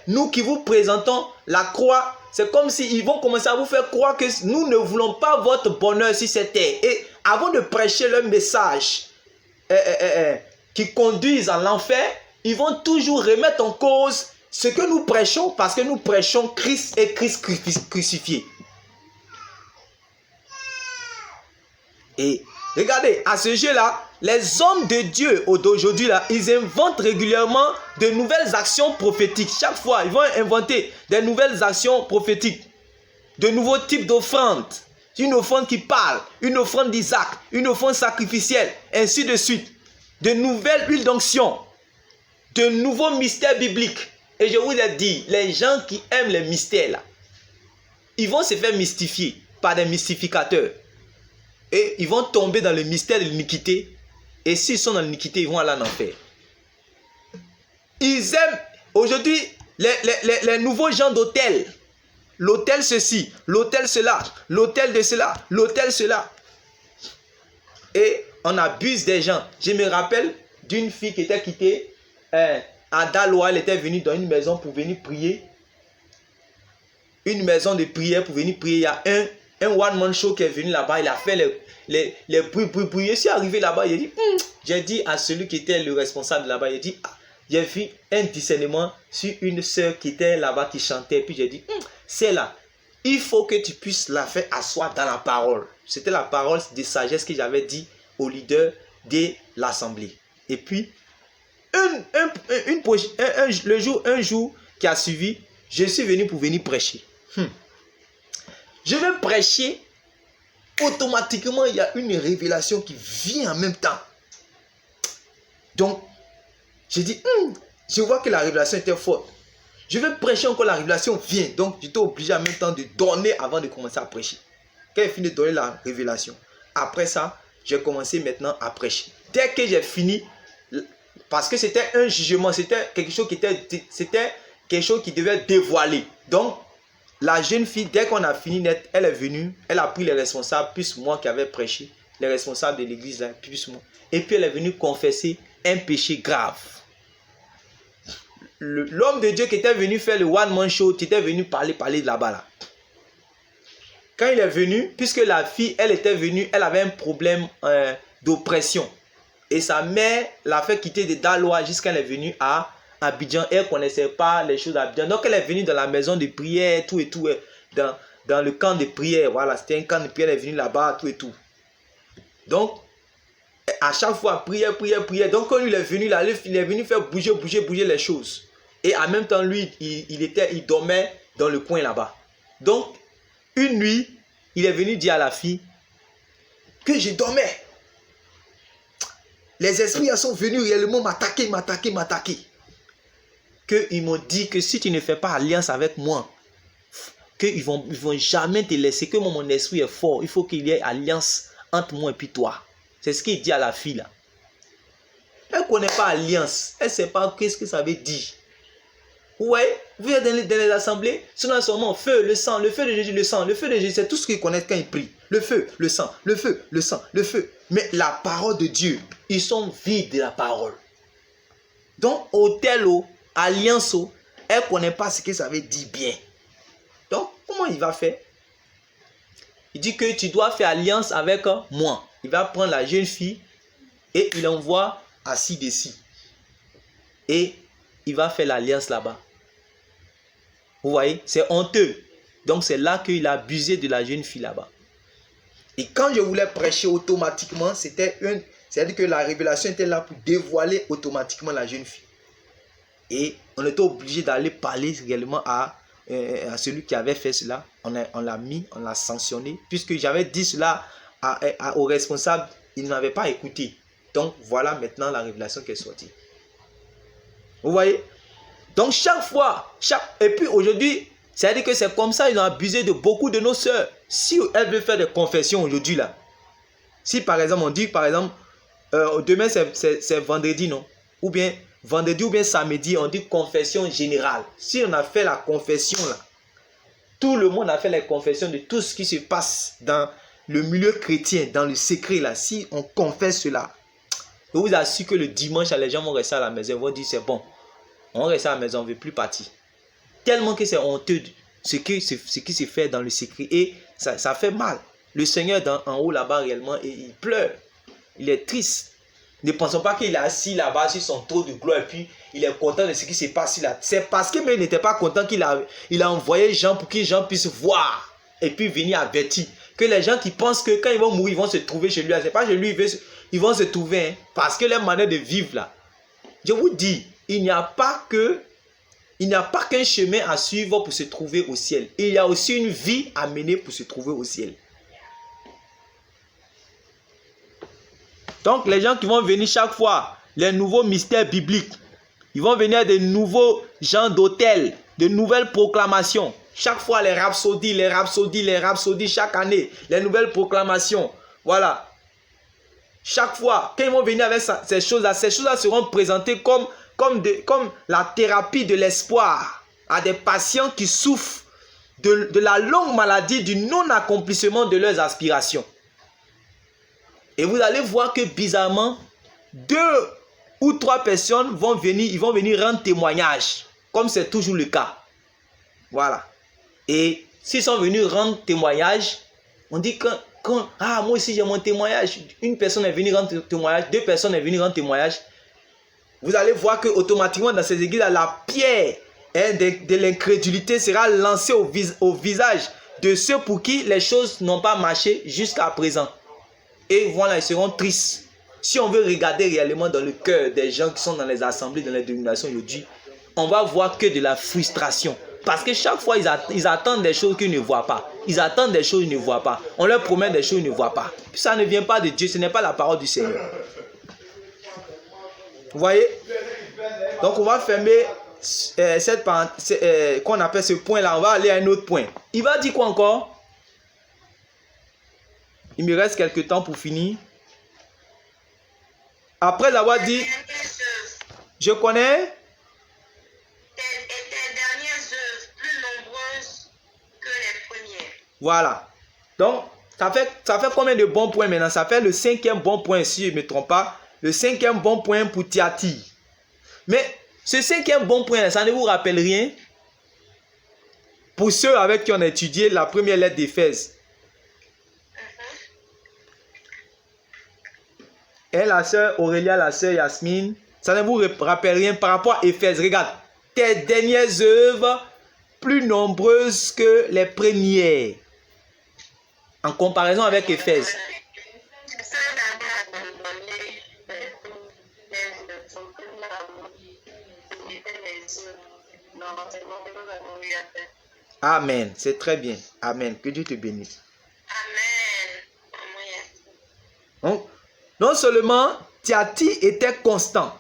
nous qui vous présentons la croix, c'est comme s'ils vont commencer à vous faire croire que nous ne voulons pas votre bonheur sur cette terre. Et avant de prêcher leur message qui conduisent à l'enfer, ils vont toujours remettre en cause ce que nous prêchons parce que nous prêchons Christ et Christ crucifié. Et regardez, à ce jeu-là, les hommes de Dieu d'aujourd'hui, ils inventent régulièrement de nouvelles actions prophétiques. Chaque fois, ils vont inventer des nouvelles actions prophétiques. De nouveaux types d'offrandes. Une offrande qui parle, une offrande d'Isaac, une offrande sacrificielle, ainsi de suite. De nouvelles huiles d'onction. De nouveaux mystères bibliques. Et je vous ai dit, les gens qui aiment les mystères, là, ils vont se faire mystifier par des mystificateurs. Et ils vont tomber dans le mystère de l'iniquité. Et s'ils sont dans l'iniquité, ils vont aller en enfer. Ils aiment, aujourd'hui, les nouveaux gens d'hôtel. L'hôtel ceci, l'hôtel cela, l'hôtel de cela, l'hôtel cela. Et on abuse des gens. Je me rappelle d'une fille qui était quittée à Daloa. Elle était venue dans une maison pour venir prier. une maison de prière pour venir prier. Il y a un one-man show qui est venu là-bas. Il a fait les bruits. Je suis arrivé là-bas. J'ai dit à celui qui était le responsable là-bas, il dit, j'ai vu un discernement sur une sœur qui était là-bas qui chantait. Puis j'ai dit, c'est là. Il faut que tu puisses la faire asseoir dans la parole. C'était la parole de sagesse que j'avais dit au leader de l'assemblée. Et puis, un jour qui a suivi, je suis venu pour venir prêcher. Je vais prêcher. Automatiquement, il y a une révélation qui vient en même temps. Donc, j'ai dit, je vois que la révélation était forte. Je vais prêcher encore, la révélation vient. Donc, j'étais obligé en même temps de donner avant de commencer à prêcher. Quand j'ai fini de donner la révélation, après ça, j'ai commencé maintenant à prêcher. Dès que j'ai fini, parce que c'était un jugement, c'était quelque chose qui devait dévoiler. Donc, la jeune fille, dès qu'on a fini net, elle est venue, elle a pris les responsables, plus moi qui avais prêché, les responsables de l'église, là, plus moi. Et puis elle est venue confesser un péché grave. L'homme de Dieu qui était venu faire le one-man show, qui était venu parler de là-bas. Là. Quand il est venu, puisque la fille, elle était venue, elle avait un problème d'oppression. Et sa mère l'a fait quitter de Daloa jusqu'à elle est venue à Abidjan. Elle ne connaissait pas les choses d'Abidjan. Donc elle est venue dans la maison de prière, tout et tout, dans le camp de prière. Voilà, c'était un camp de prière, elle est venue là-bas, tout et tout. Donc, à chaque fois, prière. Donc quand lui est venu là, il est venu faire bouger les choses. Et en même temps, lui, il dormait dans le coin là-bas. Donc, une nuit, il est venu dire à la fille que je dormais. Les esprits sont venus réellement m'attaquer. Qu'ils m'ont dit que si tu ne fais pas alliance avec moi, qu'ils vont jamais te laisser, que mon esprit est fort. Il faut qu'il y ait alliance entre moi et puis toi. C'est ce qu'il dit à la fille là. Elle ne connaît pas alliance. Elle ne sait pas qu'est-ce que ça veut dire. Ouais, vous êtes dans les assemblées, c'est seulement feu, le sang, le feu de Jésus, le sang. Le feu de Jésus, c'est tout ce qu'ils connaissent quand ils prient. Le feu, le sang, le feu, le sang, le feu. Mais la parole de Dieu, ils sont vides de la parole. Donc, hôtel, alliance, elle ne connaît pas ce que ça veut dire bien. Donc, comment il va faire? Il dit que tu dois faire alliance avec moi. Il va prendre la jeune fille et il envoie à ci-dessus. Et il va faire l'alliance là-bas. Vous voyez, c'est honteux. Donc c'est là qu'il a abusé de la jeune fille là-bas. Et quand je voulais prêcher automatiquement, c'est-à-dire que la révélation était là pour dévoiler automatiquement la jeune fille. Et on était obligé d'aller parler réellement à celui qui avait fait cela. On l'a sanctionné. Puisque j'avais dit cela au responsable, il n'avait pas écouté. Donc voilà maintenant la révélation qui est sortie. Vous voyez? Donc chaque fois, et puis aujourd'hui, c'est-à-dire que c'est comme ça, ils ont abusé de beaucoup de nos sœurs. Si elles veulent faire des confessions aujourd'hui là, si par exemple on dit par exemple, demain c'est vendredi non? Ou bien vendredi ou bien samedi, on dit confession générale. Si on a fait la confession là, tout le monde a fait la confession de tout ce qui se passe dans le milieu chrétien, dans le secret là, si on confesse cela, je vous assure que le dimanche, les gens vont rester à la maison, ils vont dire c'est bon. On reste à la maison, on ne veut plus partir. Tellement que c'est honteux ce qui se fait dans le secret. Et ça fait mal. Le Seigneur en haut là-bas réellement, et il pleure. Il est triste. Ne pensons pas qu'il est assis là-bas sur son trône de gloire et puis il est content de ce qui se passe là. C'est parce qu'il n'était pas content qu'il a envoyé Jean pour que les gens puissent voir et puis venir avertir. Que les gens qui pensent que quand ils vont mourir, ils vont se trouver chez lui. Ce n'est pas chez lui, ils vont se trouver. Hein, parce que leur manière de vivre là. Je vous dis, il n'y a pas qu'un chemin à suivre pour se trouver au ciel. Il y a aussi une vie à mener pour se trouver au ciel. Donc les gens qui vont venir chaque fois, les nouveaux mystères bibliques, ils vont venir des nouveaux gens d'hôtels, de nouvelles proclamations. Chaque fois les rhapsodies, chaque année, les nouvelles proclamations. Voilà. Chaque fois, quand ils vont venir avec ces choses-là seront présentées comme la thérapie de l'espoir à des patients qui souffrent de la longue maladie du non-accomplissement de leurs aspirations. Et vous allez voir que bizarrement, 2 ou 3 personnes ils vont venir rendre témoignage, comme c'est toujours le cas. Voilà. Et s'ils sont venus rendre témoignage, on dit que moi aussi j'ai mon témoignage. Une personne est venue rendre témoignage, 2 personnes sont venues rendre témoignage. Vous allez voir que automatiquement dans ces églises, la pierre de l'incrédulité sera lancée au visage de ceux pour qui les choses n'ont pas marché jusqu'à présent. Et voilà, ils seront tristes. Si on veut regarder réellement dans le cœur des gens qui sont dans les assemblées, dans les dénominations aujourd'hui, on va voir que de la frustration. Parce que chaque fois, ils attendent des choses qu'ils ne voient pas. Ils attendent des choses qu'ils ne voient pas. On leur promet des choses qu'ils ne voient pas. Puis ça ne vient pas de Dieu, ce n'est pas la parole du Seigneur. Vous voyez? Donc on va fermer cette parenthèse, qu'on appelle ce point-là. On va aller à un autre point. Il va dire quoi encore? Il me reste quelques temps pour finir. Après avoir dit, je connais tes dernières œuvres plus nombreuses que les premières. Voilà. Donc, ça fait combien de bons points maintenant? Ça fait le 5e bon point, si je ne me trompe pas. Le 5e bon point pour Thyatire. Mais ce 5e bon point, ça ne vous rappelle rien? Pour ceux avec qui on a étudié la première lettre d'Éphèse. Et la sœur Aurélia, la sœur Yasmine, ça ne vous rappelle rien par rapport à Éphèse. Regarde, tes dernières œuvres plus nombreuses que les premières. En comparaison avec Éphèse. Amen. C'est très bien. Amen. Que Dieu te bénisse. Amen. Donc, non seulement Thyatire était constant,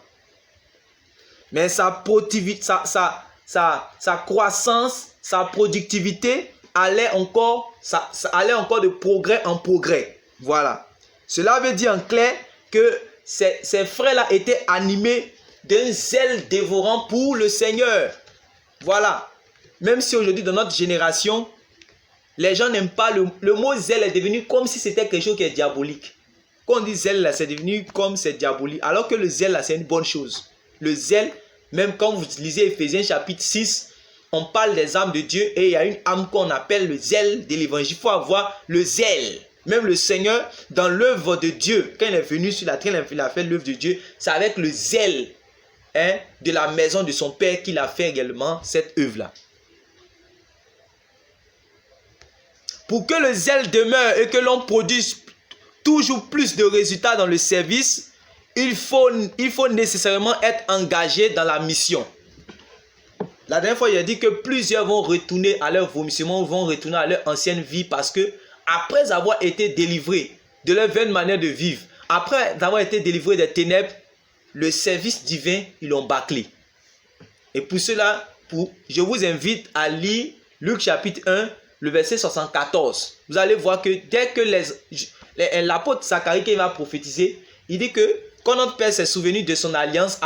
mais sa croissance, sa productivité allait encore de progrès en progrès. Voilà. Cela veut dire en clair que ces frères-là étaient animés d'un zèle dévorant pour le Seigneur. Voilà. Même si aujourd'hui, dans notre génération, les gens n'aiment pas le mot zèle est devenu comme si c'était quelque chose qui est diabolique. Quand on dit zèle, là, c'est devenu comme c'est diabolique. Alors que le zèle, là, c'est une bonne chose. Le zèle, même quand vous lisez Éphésiens chapitre 6, on parle des âmes de Dieu et il y a une âme qu'on appelle le zèle de l'évangile. Il faut avoir le zèle. Même le Seigneur, dans l'œuvre de Dieu, quand il est venu sur la terre, il a fait l'œuvre de Dieu, c'est avec le zèle de la maison de son Père qu'il a fait également cette œuvre-là. Pour que le zèle demeure et que l'on produise toujours plus de résultats dans le service, il faut nécessairement être engagé dans la mission. La dernière fois, il a dit que plusieurs vont retourner à leur vomissement, vont retourner à leur ancienne vie parce que après avoir été délivrés de leur vaine manière de vivre, après avoir été délivrés des ténèbres, le service divin, ils l'ont bâclé. Et pour cela, je vous invite à lire Luc chapitre 1, le verset 74. Vous allez voir que dès que l'apôtre Zacharie qui va prophétiser, il dit que quand notre Père s'est souvenu de son alliance,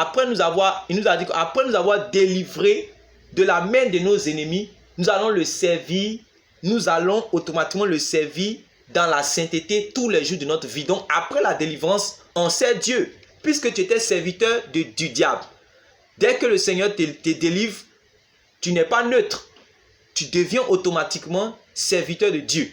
il nous a dit qu'après nous avoir délivrés de la main de nos ennemis, nous allons le servir, nous allons automatiquement le servir dans la sainteté tous les jours de notre vie. Donc après la délivrance, on sert Dieu, puisque tu étais serviteur du diable. Dès que le Seigneur te délivre, tu n'es pas neutre. Tu deviens automatiquement serviteur de Dieu.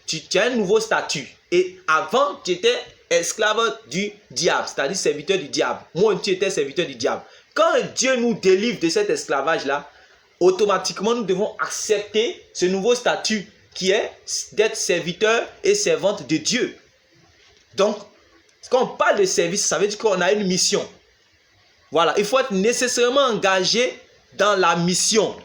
Tu as un nouveau statut. Et avant, tu étais esclave du diable, c'est-à-dire serviteur du diable. Moi, tu étais serviteur du diable. Quand Dieu nous délivre de cet esclavage-là, automatiquement, nous devons accepter ce nouveau statut qui est d'être serviteur et servante de Dieu. Donc, quand on parle de service, ça veut dire qu'on a une mission. Voilà, il faut être nécessairement engagé dans la mission.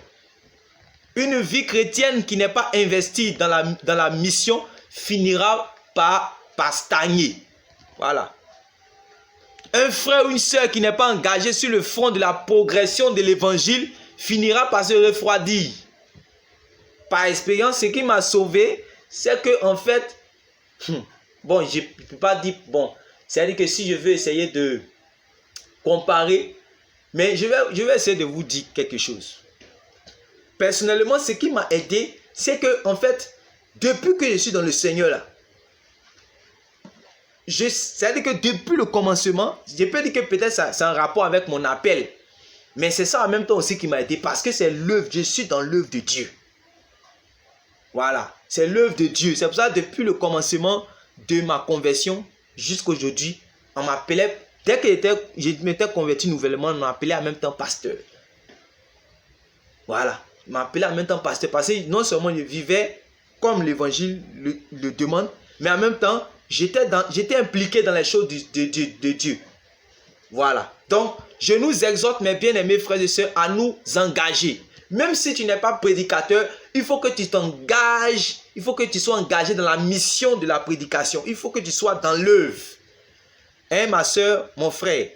Une vie chrétienne qui n'est pas investie dans la mission finira par stagner. Voilà. Un frère ou une sœur qui n'est pas engagé sur le front de la progression de l'évangile finira par se refroidir. Par expérience, ce qui m'a sauvé, c'est que en fait, bon, je ne peux pas dire, bon, c'est-à-dire que si je veux essayer de comparer, mais je vais essayer de vous dire quelque chose. Personnellement, ce qui m'a aidé, c'est que en fait, depuis que je suis dans le Seigneur là, c'est-à-dire que depuis le commencement, je peux dire que peut-être c'est un rapport avec mon appel, mais c'est ça en même temps aussi qui m'a aidé parce que c'est l'œuvre, je suis dans l'œuvre de Dieu. Voilà, c'est l'œuvre de Dieu. C'est pour ça que depuis le commencement de ma conversion jusqu'à aujourd'hui, on m'appelait, dès que je m'étais converti nouvellement, on m'appelait en même temps pasteur. Voilà, on m'appelait en même temps pasteur parce que non seulement je vivais comme l'évangile le demande, mais en même temps, j'étais impliqué dans les choses de Dieu. Voilà, donc je nous exhorte, mes bien-aimés frères et sœurs, à nous engager. Même si tu n'es pas prédicateur, il faut que tu t'engages, il faut que tu sois engagé dans la mission de la prédication. Il faut que tu sois dans l'œuvre. Hein, ma soeur, mon frère.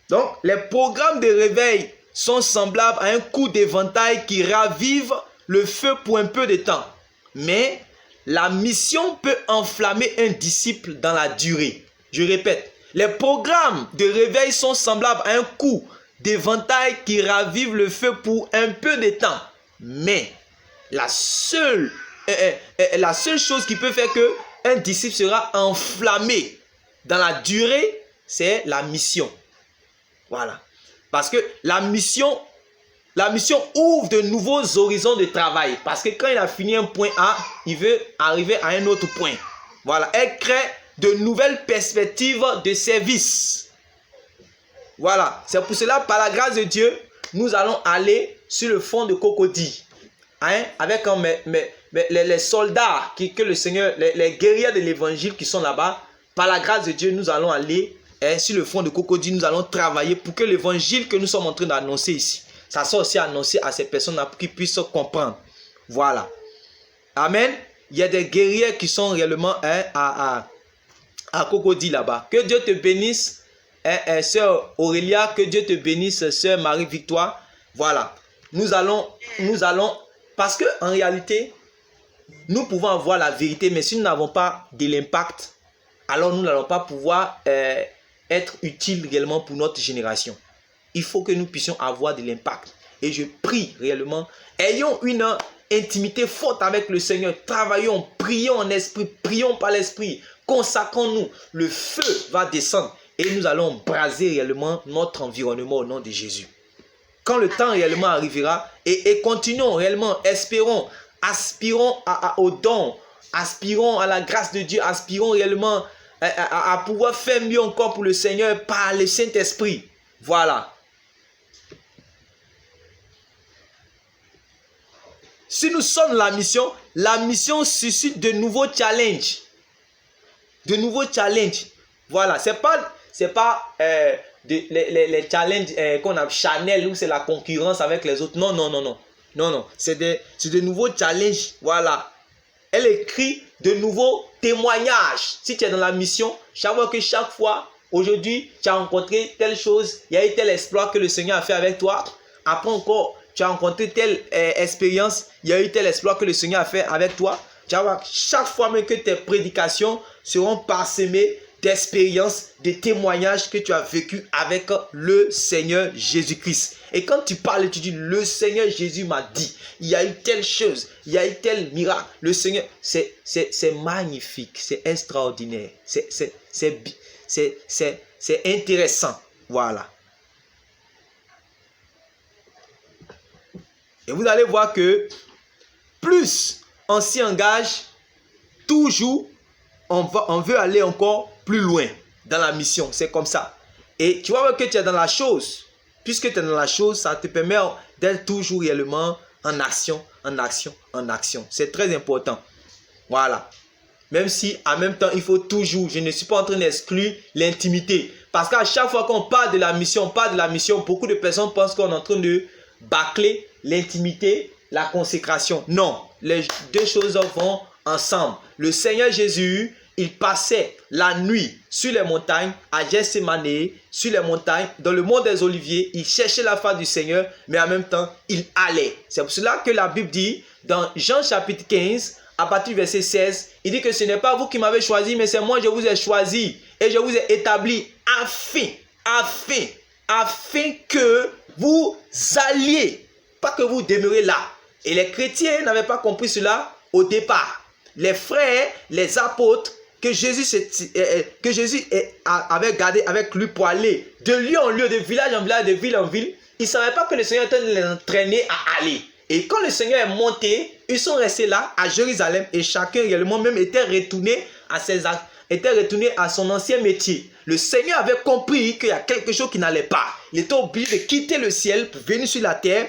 Donc, les programmes de réveil sont semblables à un coup d'éventail qui ravive le feu pour un peu de temps. Mais la mission peut enflammer un disciple dans la durée. Je répète. Les programmes de réveil sont semblables à un coup d'éventail qui ravive le feu pour un peu de temps. Mais la seule chose qui peut faire qu'un disciple sera enflammé dans la durée, c'est la mission. Voilà. Parce que la mission ouvre de nouveaux horizons de travail. Parce que quand il a fini un point A, il veut arriver à un autre point. Voilà. Elle crée de nouvelles perspectives de service. Voilà, c'est pour cela, par la grâce de Dieu, nous allons aller sur le fond de Cocody. Hein? Avec les soldats que le Seigneur, les guerriers de l'évangile qui sont là-bas, par la grâce de Dieu, nous allons aller sur le fond de Cocody, nous allons travailler pour que l'évangile que nous sommes en train d'annoncer ici, ça soit aussi annoncé à ces personnes pour qu'ils puissent comprendre. Voilà. Amen. Il y a des guerriers qui sont réellement à Cocody là-bas. Que Dieu te bénisse, sœur Aurélia, que Dieu te bénisse, sœur Marie-Victoire. Voilà. Nous allons, parce que en réalité, nous pouvons avoir la vérité, mais si nous n'avons pas de l'impact, alors nous n'allons pas pouvoir être utiles réellement pour notre génération. Il faut que nous puissions avoir de l'impact. Et je prie réellement, ayons une intimité forte avec le Seigneur. Travaillons, prions en esprit, prions par l'esprit. Consacrons-nous, le feu va descendre et nous allons braser réellement notre environnement au nom de Jésus. Quand le temps réellement arrivera, et continuons réellement, espérons, aspirons au don, aspirons à la grâce de Dieu, aspirons réellement à pouvoir faire mieux encore pour le Seigneur par le Saint-Esprit. Voilà. Si nous sommes la mission suscite de nouveaux challenges. De nouveaux challenges. Voilà, c'est pas les challenges qu'on a Chanel où c'est la concurrence avec les autres. Non. C'est de nouveaux challenges. Voilà. Elle écrit de nouveaux témoignages. Si tu es dans la mission, savoir que chaque fois, aujourd'hui, tu as rencontré telle chose, il y a eu tel exploit que le Seigneur a fait avec toi. Après encore, tu as rencontré telle expérience, il y a eu tel exploit que le Seigneur a fait avec toi. Tu vas voir, chaque fois même que tes prédications seront parsemées d'expériences, de témoignages que tu as vécu avec le Seigneur Jésus-Christ. Et quand tu parles, tu dis, le Seigneur Jésus m'a dit, il y a eu telle chose, il y a eu tel miracle. Le Seigneur, c'est magnifique, c'est extraordinaire, c'est intéressant. Voilà. Et vous allez voir que plus on s'y engage, toujours on veut aller encore plus loin dans la mission. C'est comme ça. Et tu vas voir que tu es dans la chose. Puisque tu es dans la chose, ça te permet d'être toujours réellement en action, en action, en action. C'est très important. Voilà. Même si en même temps, il faut toujours, je ne suis pas en train d'exclure l'intimité. Parce qu'à chaque fois qu'on parle de la mission, beaucoup de personnes pensent qu'on est en train de bâcler l'intimité, la consécration. Non, les deux choses vont ensemble. Le Seigneur Jésus, il passait la nuit sur les montagnes, à Gethsémane, sur les montagnes, dans le mont des Oliviers. Il cherchait la face du Seigneur, mais en même temps, il allait. C'est pour cela que la Bible dit, dans Jean chapitre 15, à partir du verset 16, il dit que ce n'est pas vous qui m'avez choisi, mais c'est moi je vous ai choisi et je vous ai établi afin que vous alliez, pas que vous demeurez là. Et les chrétiens n'avaient pas compris cela au départ. Les frères, les apôtres que Jésus avait gardé avec lui pour aller de lieu en lieu, de village en village, de ville en ville, ils ne savaient pas que le Seigneur était en train de les entraîner à aller. Et quand le Seigneur est monté, ils sont restés là à Jérusalem et chacun réellement même était retourné à son ancien métier. Le Seigneur avait compris qu'il y a quelque chose qui n'allait pas. Il était obligé de quitter le ciel pour venir sur la terre,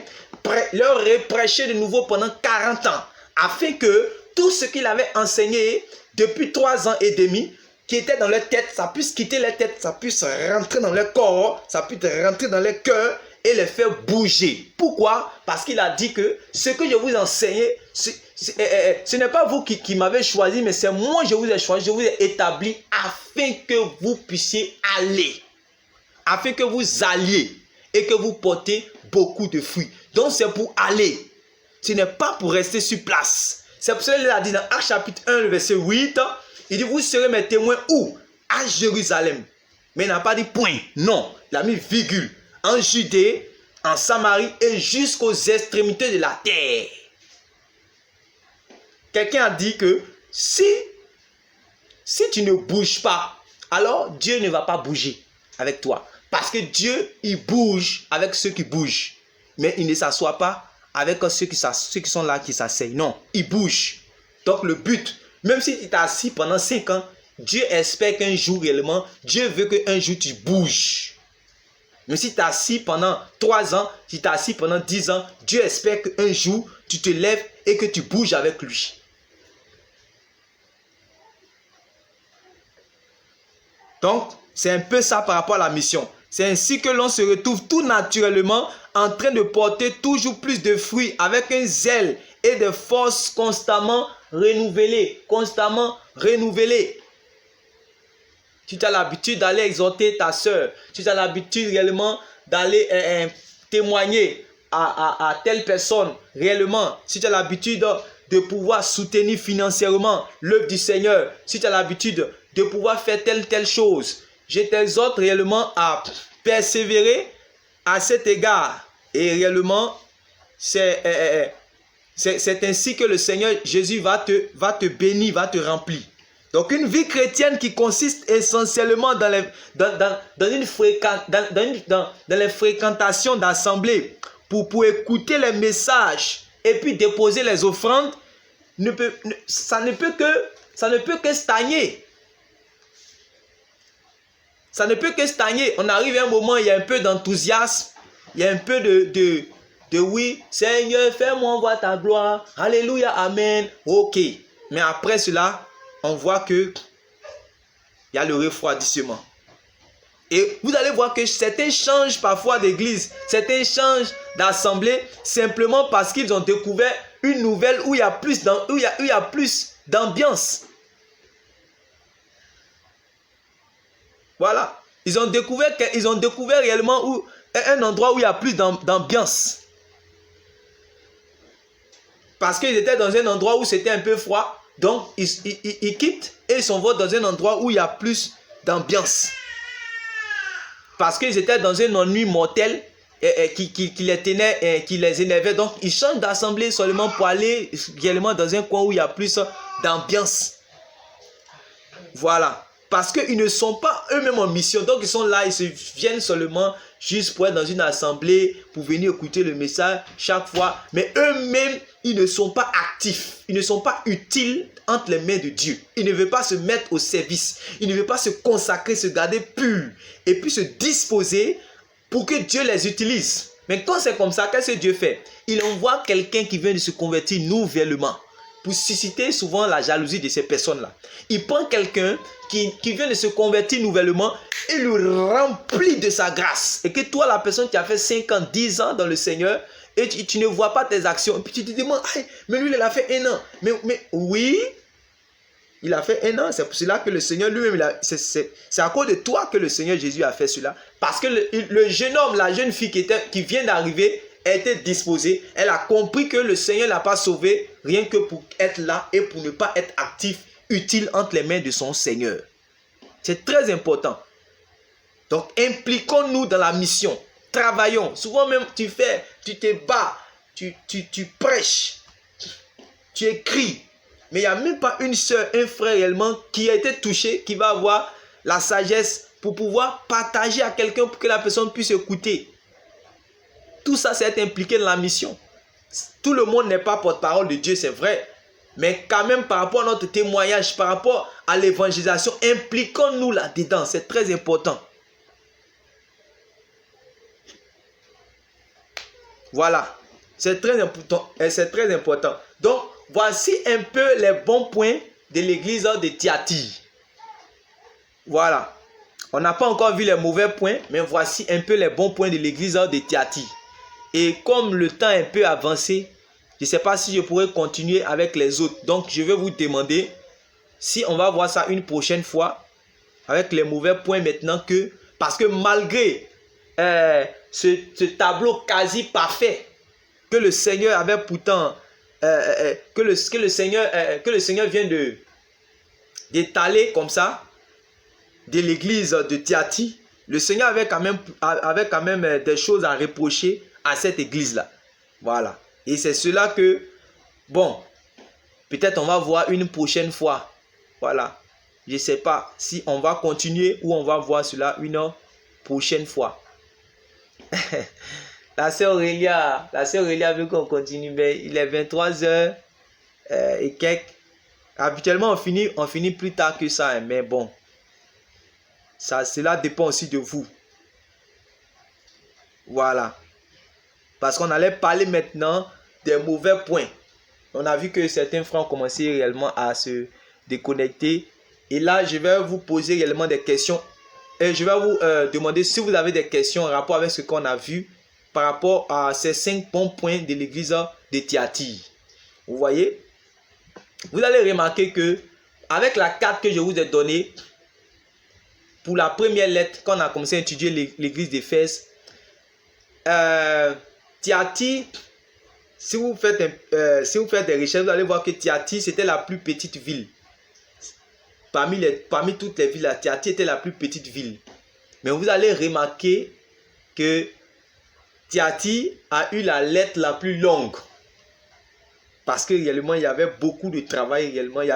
leur prêcher de nouveau pendant 40 ans, afin que tout ce qu'il avait enseigné depuis 3 ans et demi, qui était dans leur tête, ça puisse quitter leur tête, ça puisse rentrer dans leur corps, ça puisse rentrer dans leur cœur et les faire bouger. Pourquoi? Parce qu'il a dit que ce que je vous enseigne, ce n'est pas vous qui m'avez choisi, mais c'est moi je vous ai choisi, je vous ai établi afin que vous puissiez aller, afin que vous alliez et que vous portez beaucoup de fruits. Donc c'est pour aller, ce n'est pas pour rester sur place. C'est pour ça qu'il a dit dans Actes chapitre 1, le verset 8, il dit vous serez mes témoins où? À Jérusalem. Mais il n'a pas dit point, non, il a mis virgule. En Judée, en Samarie et jusqu'aux extrémités de la terre. Quelqu'un a dit que si tu ne bouges pas, alors Dieu ne va pas bouger avec toi. Parce que Dieu, il bouge avec ceux qui bougent. Mais il ne s'assoit pas avec ceux qui sont là, qui s'asseyent. Non, il bouge. Donc le but, même si tu t'es assis pendant 5 ans, Dieu espère qu'un jour réellement, Dieu veut qu'un jour tu bouges. Mais si tu es assis pendant 3 ans, si tu es assis pendant 10 ans, Dieu espère qu'un jour, tu te lèves et que tu bouges avec lui. Donc, c'est un peu ça par rapport à la mission. C'est ainsi que l'on se retrouve tout naturellement en train de porter toujours plus de fruits avec un zèle et des forces constamment renouvelées. Constamment renouvelées. Tu as l'habitude d'aller exhorter ta soeur. Tu as l'habitude réellement d'aller témoigner à telle personne. Réellement, si tu as l'habitude de pouvoir soutenir financièrement l'œuvre du Seigneur. Si tu as l'habitude de pouvoir faire telle chose. Je t'exhorte réellement à persévérer à cet égard. Et réellement, c'est ainsi que le Seigneur Jésus va te bénir, va te remplir. Donc une vie chrétienne qui consiste essentiellement dans les fréquentations d'assemblées pour écouter les messages et puis déposer les offrandes, ça ne peut que stagner. Ça ne peut que stagner. On arrive à un moment, il y a un peu d'enthousiasme, il y a un peu de oui, Seigneur, fais-moi voir ta gloire, alléluia, amen, ok. Mais après cela, on voit que il y a le refroidissement. Et vous allez voir que certains changent parfois d'église, certains changent d'assemblée simplement parce qu'ils ont découvert une nouvelle où il y a plus d'ambiance. Voilà. Ils ont découvert réellement un endroit où il y a plus d'ambiance. Parce qu'ils étaient dans un endroit où c'était un peu froid. Donc, ils quittent et ils s'en vont dans un endroit où il y a plus d'ambiance. Parce qu'ils étaient dans un ennui mortel qui les tenait, qui les énervait. Donc, ils changent d'assemblée seulement pour aller réellement dans un coin où il y a plus d'ambiance. Voilà. Parce qu'ils ne sont pas eux-mêmes en mission. Donc, ils sont là, ils viennent seulement juste pour être dans une assemblée, pour venir écouter le message chaque fois. Mais eux-mêmes, ils ne sont pas actifs. Ils ne sont pas utiles entre les mains de Dieu. Ils ne veulent pas se mettre au service. Ils ne veulent pas se consacrer, se garder purs. Et puis se disposer pour que Dieu les utilise. Mais quand c'est comme ça, qu'est-ce que Dieu fait? Il envoie quelqu'un qui vient de se convertir nouvellement. Pour susciter souvent la jalousie de ces personnes-là. Il prend quelqu'un qui vient de se convertir nouvellement et le remplit de sa grâce. Et que toi, la personne qui a fait 5 ans, 10 ans dans le Seigneur, et tu ne vois pas tes actions. Et puis tu te demandes, mais lui, il a fait 1 an. Mais oui, il a fait 1 an. C'est pour cela que le Seigneur lui-même, c'est à cause de toi que le Seigneur Jésus a fait cela. Parce que le jeune homme, la jeune fille qui vient d'arriver, était disposée. Elle a compris que le Seigneur ne l'a pas sauvée rien que pour être là et pour ne pas être actif, utile entre les mains de son Seigneur. C'est très important. Donc, impliquons-nous dans la mission. Travaillons. Souvent même, tu te bats, tu prêches, tu écris. Mais il n'y a même pas une soeur, un frère réellement qui a été touché, qui va avoir la sagesse pour pouvoir partager à quelqu'un pour que la personne puisse écouter. Tout ça, c'est être impliqué dans la mission. Tout le monde n'est pas porte-parole de Dieu, c'est vrai. Mais quand même, par rapport à notre témoignage, par rapport à l'évangélisation, impliquons-nous là-dedans. C'est très important. Voilà. C'est très important. Et c'est très important. Donc, voici un peu les bons points de l'église de Thyatire. Voilà. On n'a pas encore vu les mauvais points, mais voici un peu les bons points de l'église de Thyatire. Et comme le temps est un peu avancé, je ne sais pas si je pourrais continuer avec les autres. Donc, je vais vous demander si on va voir ça une prochaine fois avec les mauvais points maintenant que... Parce que malgré ce tableau quasi parfait que le Seigneur avait pourtant... que le Seigneur vient d'étaler comme ça de l'église de Thyatire, le Seigneur avait quand même des choses à reprocher à cette église-là. Voilà. Et c'est cela que, bon, peut-être on va voir une prochaine fois. Voilà. Je ne sais pas si on va continuer ou on va voir cela une prochaine fois. La sœur Aurélia veut qu'on continue, mais il est 23h et quelques. Habituellement, on finit plus tard que ça, mais bon. Cela dépend aussi de vous. Voilà. Parce qu'on allait parler maintenant des mauvais points. On a vu que certains frères ont commencé réellement à se déconnecter. Et là, je vais vous poser réellement des questions. Et je vais vous demander si vous avez des questions en rapport avec ce qu'on a vu par rapport à ces 5 bons points de l'église de Thyatire. Vous voyez? Vous allez remarquer que avec la carte que je vous ai donnée, pour la première lettre, quand on a commencé à étudier l'église d'Éphèse, Thyatire, si vous faites des recherches, vous allez voir que Thyatire, c'était la plus petite ville. Parmi toutes les villes, Thyatire était la plus petite ville. Mais vous allez remarquer que Thyatire a eu la lettre la plus longue. Parce que réellement, il y avait beaucoup de travail. Réellement, ils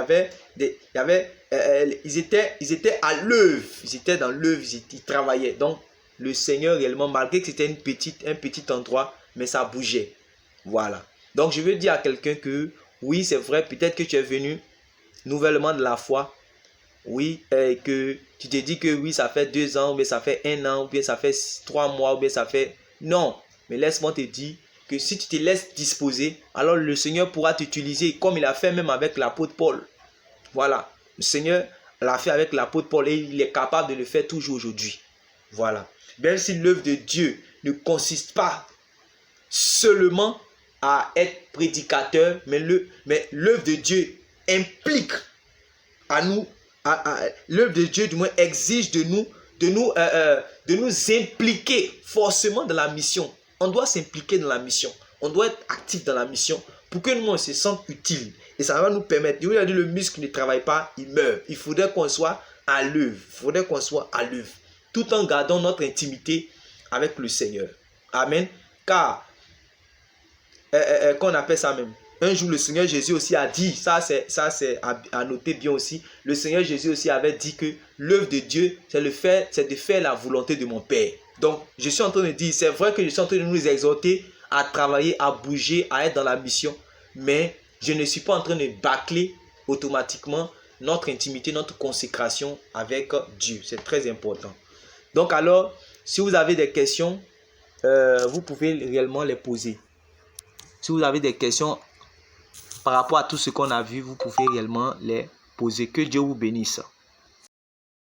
étaient à l'œuvre. Ils étaient dans l'œuvre, ils travaillaient. Donc, le Seigneur réellement, malgré que c'était un petit endroit, mais ça bougeait. Voilà. Donc, je veux dire à quelqu'un que, oui, c'est vrai, peut-être que tu es venu nouvellement de la foi. Oui, et que tu te dis que oui, ça fait 2 ans, ou bien ça fait 1 an, ou bien ça fait 3 mois, ou bien ça fait... Non, mais laisse-moi te dire que si tu te laisses disposer, alors le Seigneur pourra t'utiliser comme il a fait même avec l'apôtre Paul. Voilà, le Seigneur l'a fait avec l'apôtre Paul et il est capable de le faire toujours aujourd'hui. Voilà. Même si l'œuvre de Dieu ne consiste pas seulement à être prédicateur, mais l'œuvre de Dieu implique à nous, l'œuvre de Dieu du moins exige de nous impliquer forcément dans la mission. On doit s'impliquer dans la mission. On doit être actif dans la mission pour que nous on se sente utile. Et ça va nous permettre. Il a dit le muscle ne travaille pas, il meurt. Il faudrait qu'on soit à l'œuvre. Tout en gardant notre intimité avec le Seigneur. Amen. Car, qu'on appelle ça même. Un jour, le Seigneur Jésus aussi a dit, ça c'est à noter bien aussi, le Seigneur Jésus aussi avait dit que l'œuvre de Dieu, c'est de faire la volonté de mon Père. Donc, je suis en train de dire, c'est vrai que je suis en train de nous exhorter à travailler, à bouger, à être dans la mission, mais je ne suis pas en train de bâcler automatiquement notre intimité, notre consécration avec Dieu. C'est très important. Donc alors, si vous avez des questions, vous pouvez réellement les poser. Si vous avez des questions par rapport à tout ce qu'on a vu, vous pouvez réellement les poser. Que Dieu vous bénisse.